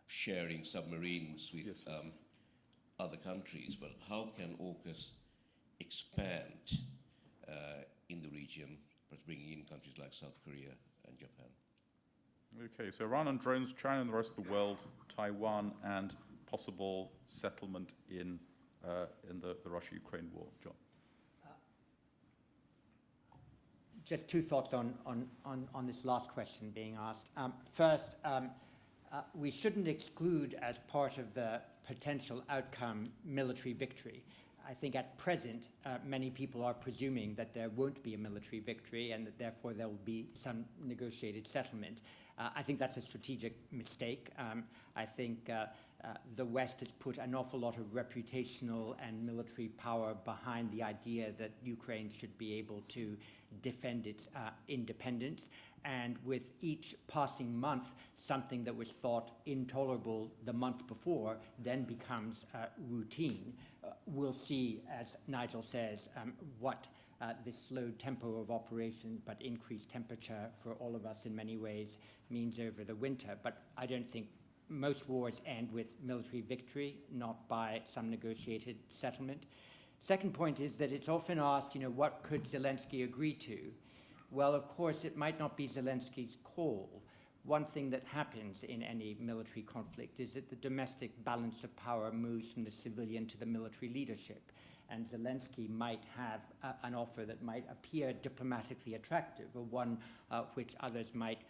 sharing submarines with yes. Other countries, but how can AUKUS expand in the region, perhaps bringing in countries like South Korea and Japan? Okay, so Iran and drones, China and the rest of the world, Taiwan, and possible settlement in the Russia-Ukraine war. John. Just two thoughts on this last question being asked. First, we shouldn't exclude as part of the potential outcome military victory. I think at present, many people are presuming that there won't be a military victory and that therefore there will be some negotiated settlement. I think that's a strategic mistake. I think the West has put an awful lot of reputational and military power behind the idea that Ukraine should be able to defend its independence. And with each passing month, something that was thought intolerable the month before then becomes routine. We'll see, as Nigel says, what this slowed tempo of operation but increased temperature for all of us in many ways means over the winter. But I don't think most wars end with military victory, not by some negotiated settlement. Second point is that it's often asked, what could Zelensky agree to? Well, of course, it might not be Zelensky's call. One thing that happens in any military conflict is that the domestic balance of power moves from the civilian to the military leadership. And Zelensky might have an offer that might appear diplomatically attractive, or one which others might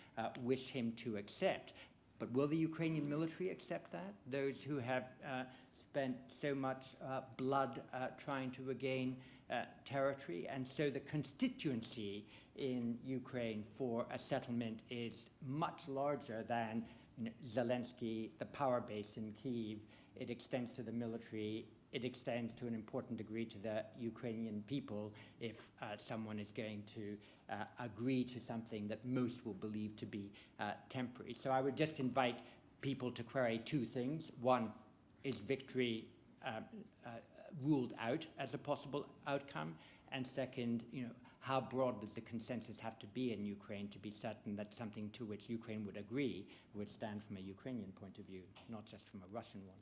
wish him to accept. But will the Ukrainian military accept that? Those who have spent so much blood trying to regain territory. And so the constituency in Ukraine for a settlement is much larger than Zelensky, the power base in Kyiv. It extends to the military. It extends to an important degree to the Ukrainian people if someone is going to agree to something that most will believe to be temporary. So I would just invite people to query two things. One, is victory ruled out as a possible outcome? And second, how broad does the consensus have to be in Ukraine to be certain that something to which Ukraine would agree would stand from a Ukrainian point of view, not just from a Russian one?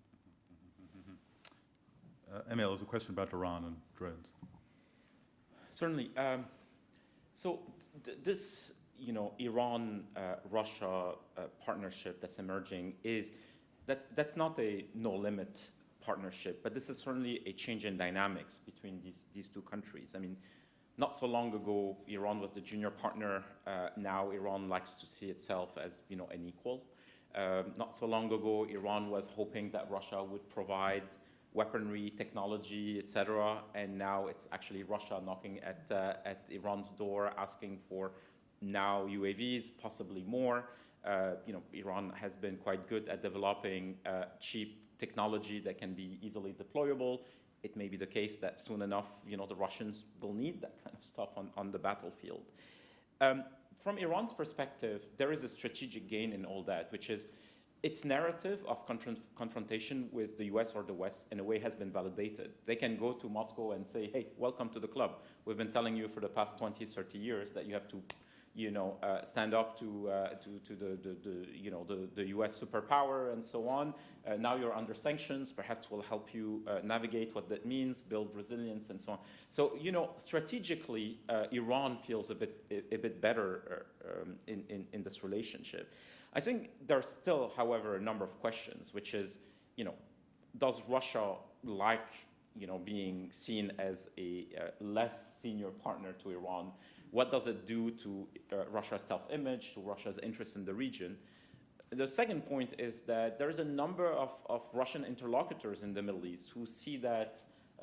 Emile, there's a question about Iran and drones. Certainly. So this, Iran-Russia partnership that's emerging that's not a no-limit partnership, but this is certainly a change in dynamics between these two countries. I mean, not so long ago, Iran was the junior partner. Now Iran likes to see itself as, an equal. Not so long ago, Iran was hoping that Russia would provide weaponry, technology, etc. And now it's actually Russia knocking at Iran's door, asking for now UAVs, possibly more. Iran has been quite good at developing cheap technology that can be easily deployable. It may be the case that soon enough, the Russians will need that kind of stuff on the battlefield. From Iran's perspective, there is a strategic gain in all that, which is its narrative of confrontation with the US or the West in a way has been validated. They can go to Moscow and say, hey, welcome to the club. We've been telling you for the past 20, 30 years that you have to stand up to the US superpower and so on. Now you're under sanctions. Perhaps we'll help you navigate what that means, build resilience, and so on. So, strategically, Iran feels a bit better in this relationship. I think there's still, however, a number of questions, which is, does Russia like, being seen as a less senior partner to Iran? What does it do to Russia's self-image, to Russia's interest in the region? The second point is that there is a number of Russian interlocutors in the Middle East who see that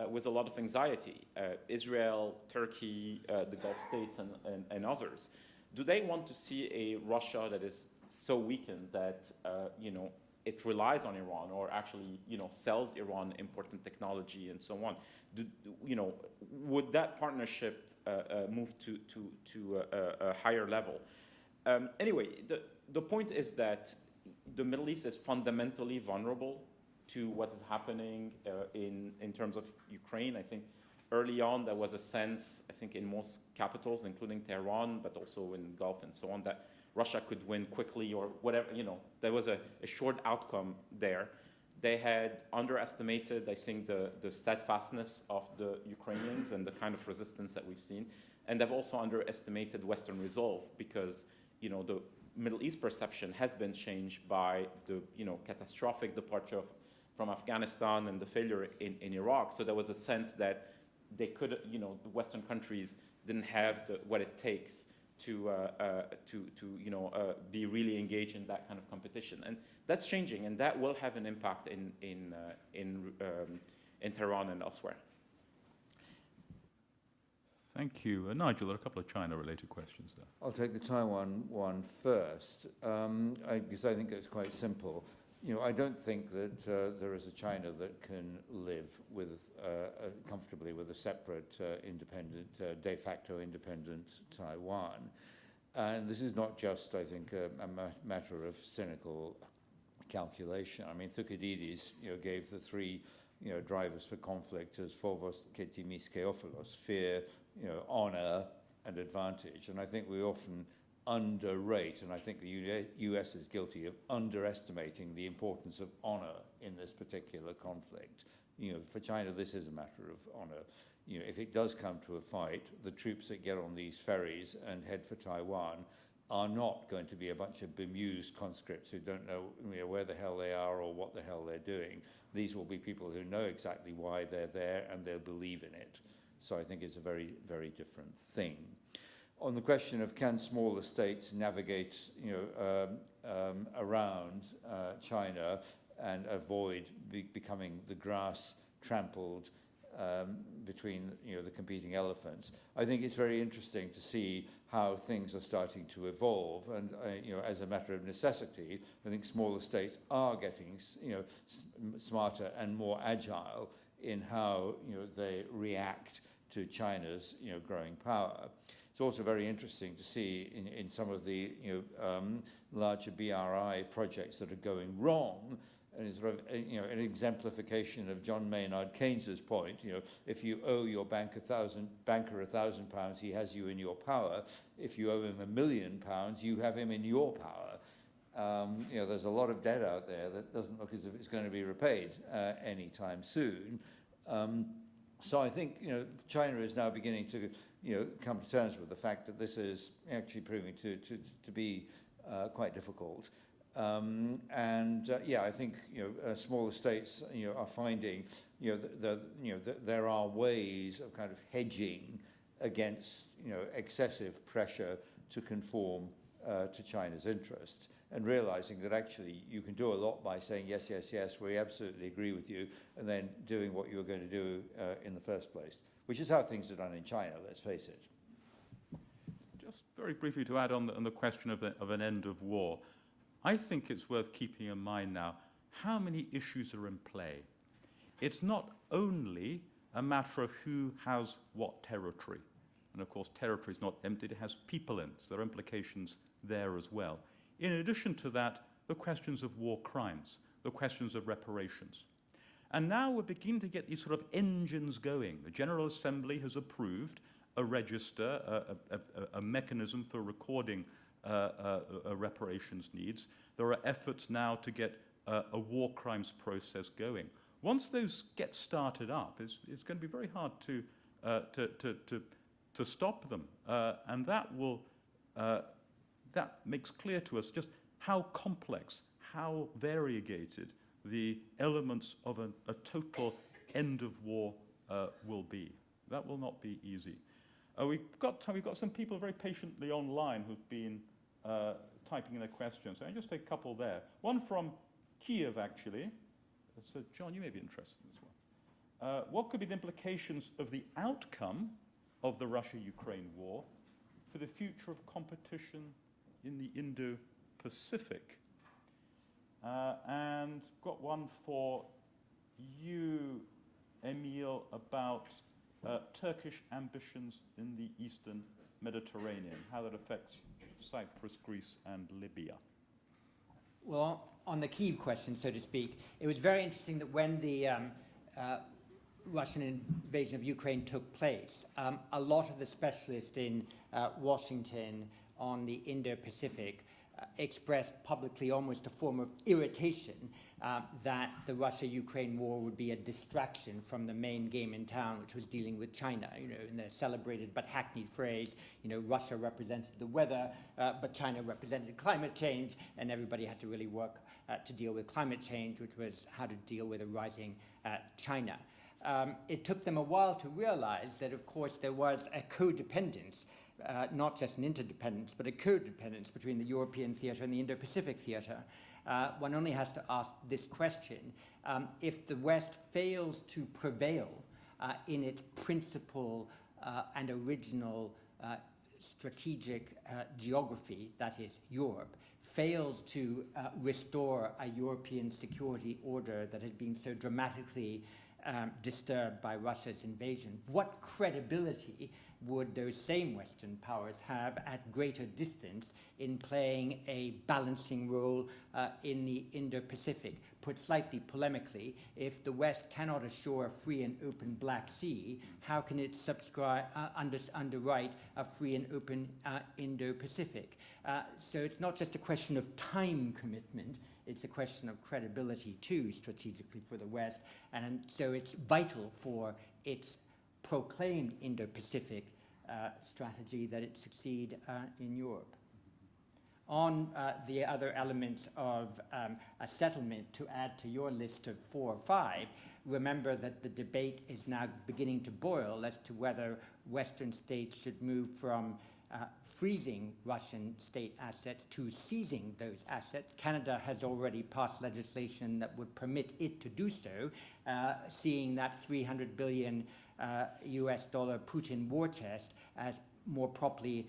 with a lot of anxiety. Israel, Turkey, the Gulf states, and others. Do they want to see a Russia that is so weakened that it relies on Iran, or actually sells Iran important technology and so on? Would that partnership move to a higher level? Anyway, the point is that the Middle East is fundamentally vulnerable to what is happening in terms of Ukraine. I think early on there was a sense, I think in most capitals, including Tehran, but also in Gulf and so on, that Russia could win quickly or whatever, there was a short outcome there. They had underestimated, I think, the steadfastness of the Ukrainians and the kind of resistance that we've seen. And they've also underestimated Western resolve because, the Middle East perception has been changed by the, catastrophic departure from Afghanistan and the failure in Iraq. So there was a sense that they could, the Western countries didn't have what it takes to be really engaged in that kind of competition, and that's changing, and that will have an impact in Tehran and elsewhere. Thank you. Nigel, there are a couple of China-related questions there. I'll take the Taiwan one first, because I think it's quite simple. I don't think that there is a China that can live with comfortably with a separate, independent, de facto independent Taiwan. And this is not just, I think, a matter of cynical calculation. I mean, Thucydides, gave the three, drivers for conflict as phobos, ketimis, keophilos: fear, honor, and advantage. And I think we often underrate, and I think the US is guilty of underestimating the importance of honor in this particular conflict. For China, this is a matter of honor. If it does come to a fight, the troops that get on these ferries and head for Taiwan are not going to be a bunch of bemused conscripts who don't know, where the hell they are or what the hell they're doing. These will be people who know exactly why they're there and they'll believe in it. So I think it's a very, very different thing. On the question of can smaller states navigate, around China and avoid becoming the grass trampled between the competing elephants, I think it's very interesting to see how things are starting to evolve. And as a matter of necessity, I think smaller states are getting smarter and more agile in how they react to China's growing power. It's also very interesting to see in some of the larger BRI projects that are going wrong, and it's sort of an exemplification of John Maynard Keynes's point. If you owe your banker £1,000, he has you in your power. If you owe him £1 million, you have him in your power. There's a lot of debt out there that doesn't look as if it's going to be repaid anytime soon. So I think China is now beginning to come to terms with the fact that this is actually proving to be quite difficult. I think smaller states are finding that there are ways of kind of hedging against excessive pressure to conform to China's interests, and realizing that actually you can do a lot by saying yes, yes, yes, we absolutely agree with you, and then doing what you were going to do in the first place, which is how things are done in China, let's face it. Just very briefly to add on the question of an end of war, I think it's worth keeping in mind now how many issues are in play. It's not only a matter of who has what territory. And of course, territory is not empty, it has people in it, so there are implications there as well. In addition to that, the questions of war crimes, the questions of reparations. And now we're beginning to get these sort of engines going. The General Assembly has approved a register, a mechanism for recording reparations needs. There are efforts now to get a war crimes process going. Once those get started up, it's going to be very hard to stop them, and that makes clear to us just how complex, how variegated the elements of a total end of war will be. That will not be easy. We've got some people very patiently online who've been typing in their questions. So I'll just take a couple there. One from Kiev, actually. So, John, you may be interested in this one. What could be the implications of the outcome of the Russia-Ukraine war for the future of competition in the Indo-Pacific? And got one for you, Emile, about Turkish ambitions in the Eastern Mediterranean, how that affects Cyprus, Greece, and Libya. Well, on the Kyiv question, so to speak, it was very interesting that when the Russian invasion of Ukraine took place, a lot of the specialists in Washington on the Indo-Pacific expressed publicly almost a form of irritation that the Russia-Ukraine war would be a distraction from the main game in town, which was dealing with China. In the celebrated but hackneyed phrase, Russia represented the weather, but China represented climate change, and everybody had to really work to deal with climate change, which was how to deal with a rising China. It took them a while to realize that, of course, there was a codependence, not just an interdependence, but a codependence between the European theatre and the Indo-Pacific theatre. One only has to ask this question. If the West fails to prevail in its principal and original strategic geography, that is Europe, fails to restore a European security order that had been so dramatically disturbed by Russia's invasion, what credibility would those same Western powers have at greater distance in playing a balancing role in the Indo-Pacific? Put slightly polemically, if the West cannot assure a free and open Black Sea, how can it underwrite a free and open Indo-Pacific? So it's not just a question of time commitment, it's a question of credibility too, strategically for the West, and so it's vital for its proclaimed Indo-Pacific strategy that it succeed in Europe. On the other elements of a settlement, to add to your list of 4 or 5, remember that the debate is now beginning to boil as to whether Western states should move from freezing Russian state assets to seizing those assets. Canada has already passed legislation that would permit it to do so, seeing that $300 billion US dollar Putin war chest as more properly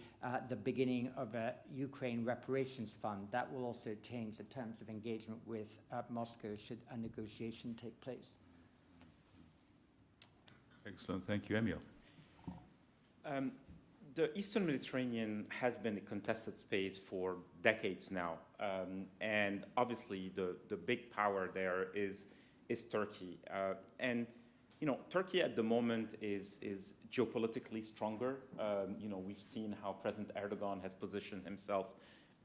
the beginning of a Ukraine reparations fund. That will also change the terms of engagement with Moscow should a negotiation take place. Excellent, thank you, Emile. The Eastern Mediterranean has been a contested space for decades now, and obviously the big power there is Turkey. And Turkey at the moment is geopolitically stronger. We've seen how President Erdogan has positioned himself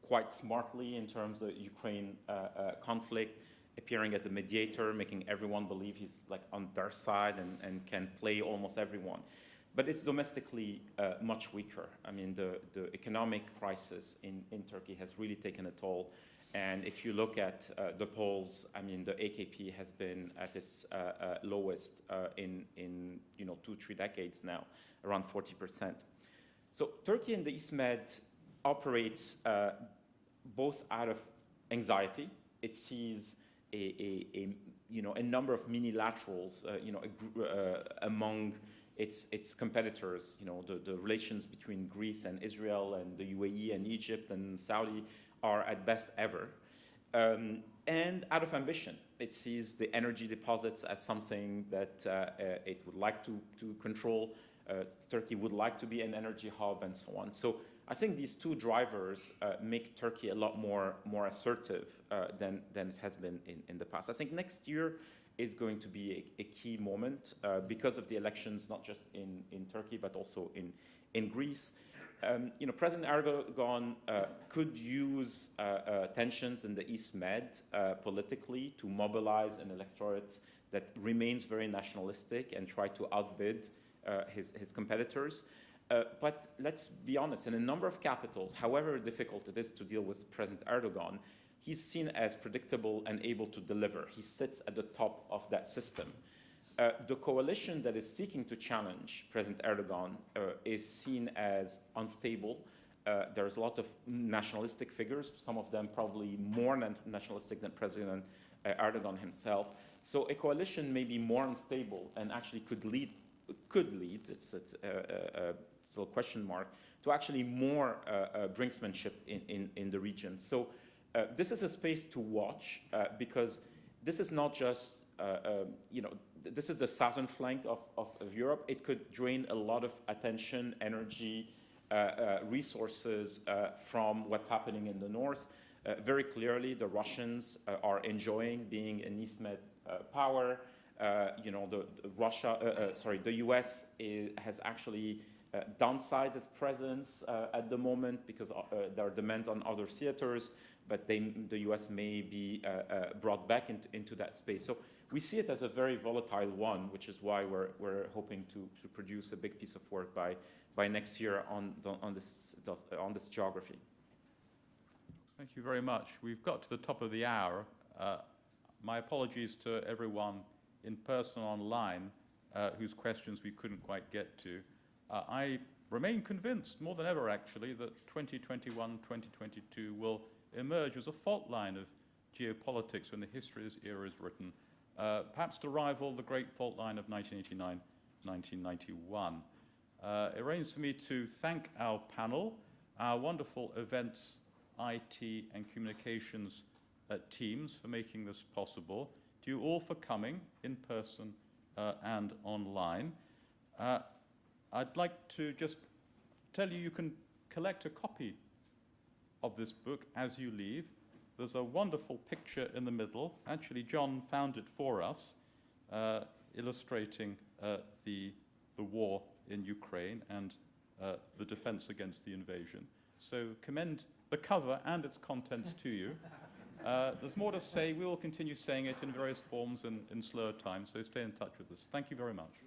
quite smartly in terms of Ukraine conflict, appearing as a mediator, making everyone believe he's like on their side and can play almost everyone. but it's domestically much weaker. I mean, the economic crisis in Turkey has really taken a toll. And if you look at the polls, I mean, the AKP has been at its lowest in 2-3 decades now, around 40%. So Turkey in the East Med operates both out of anxiety. It sees a number of minilaterals, among its competitors. The relations between Greece and Israel and the UAE and Egypt and Saudi are at best ever. And out of ambition, it sees the energy deposits as something that it would like to control. Turkey would like to be an energy hub and so on. So I think these two drivers make Turkey a lot more assertive than it has been in the past. I think next year is going to be a key moment because of the elections, not just in Turkey, but also in Greece. President Erdogan could use tensions in the East Med politically to mobilize an electorate that remains very nationalistic and try to outbid his competitors. But let's be honest, in a number of capitals, however difficult it is to deal with President Erdogan, he's seen as predictable and able to deliver. He sits at the top of that system. The coalition that is seeking to challenge President Erdogan is seen as unstable. There's a lot of nationalistic figures, some of them probably more nationalistic than President Erdogan himself. So a coalition may be more unstable and actually could lead, it's still a question mark, to actually more brinksmanship in the region. So this is a space to watch because this is not just, this is the southern flank of Europe. It could drain a lot of attention, energy, resources from what's happening in the north. Very clearly, the Russians are enjoying being an East Med power. The US has actually downsized its presence at the moment because there are demands on other theaters, but the US may be brought back into that space. So we see it as a very volatile one, which is why we're hoping to produce a big piece of work by next year on this geography. Thank you very much. We've got to the top of the hour. My apologies to everyone in person online whose questions we couldn't quite get to. I remain convinced, more than ever actually, that 2021-2022 will emerge as a fault line of geopolitics when the history of this era is written, perhaps to rival the great fault line of 1989-1991. It remains for me to thank our panel, our wonderful events, IT and communications teams for making this possible, to you all for coming in person and online. I'd like to just tell you can collect a copy of this book as you leave. There's a wonderful picture in the middle. Actually, John found it for us, illustrating the war in Ukraine and the defense against the invasion. So commend the cover and its contents to you. There's more to say. We will continue saying it in various forms in slower time, so stay in touch with us. Thank you very much.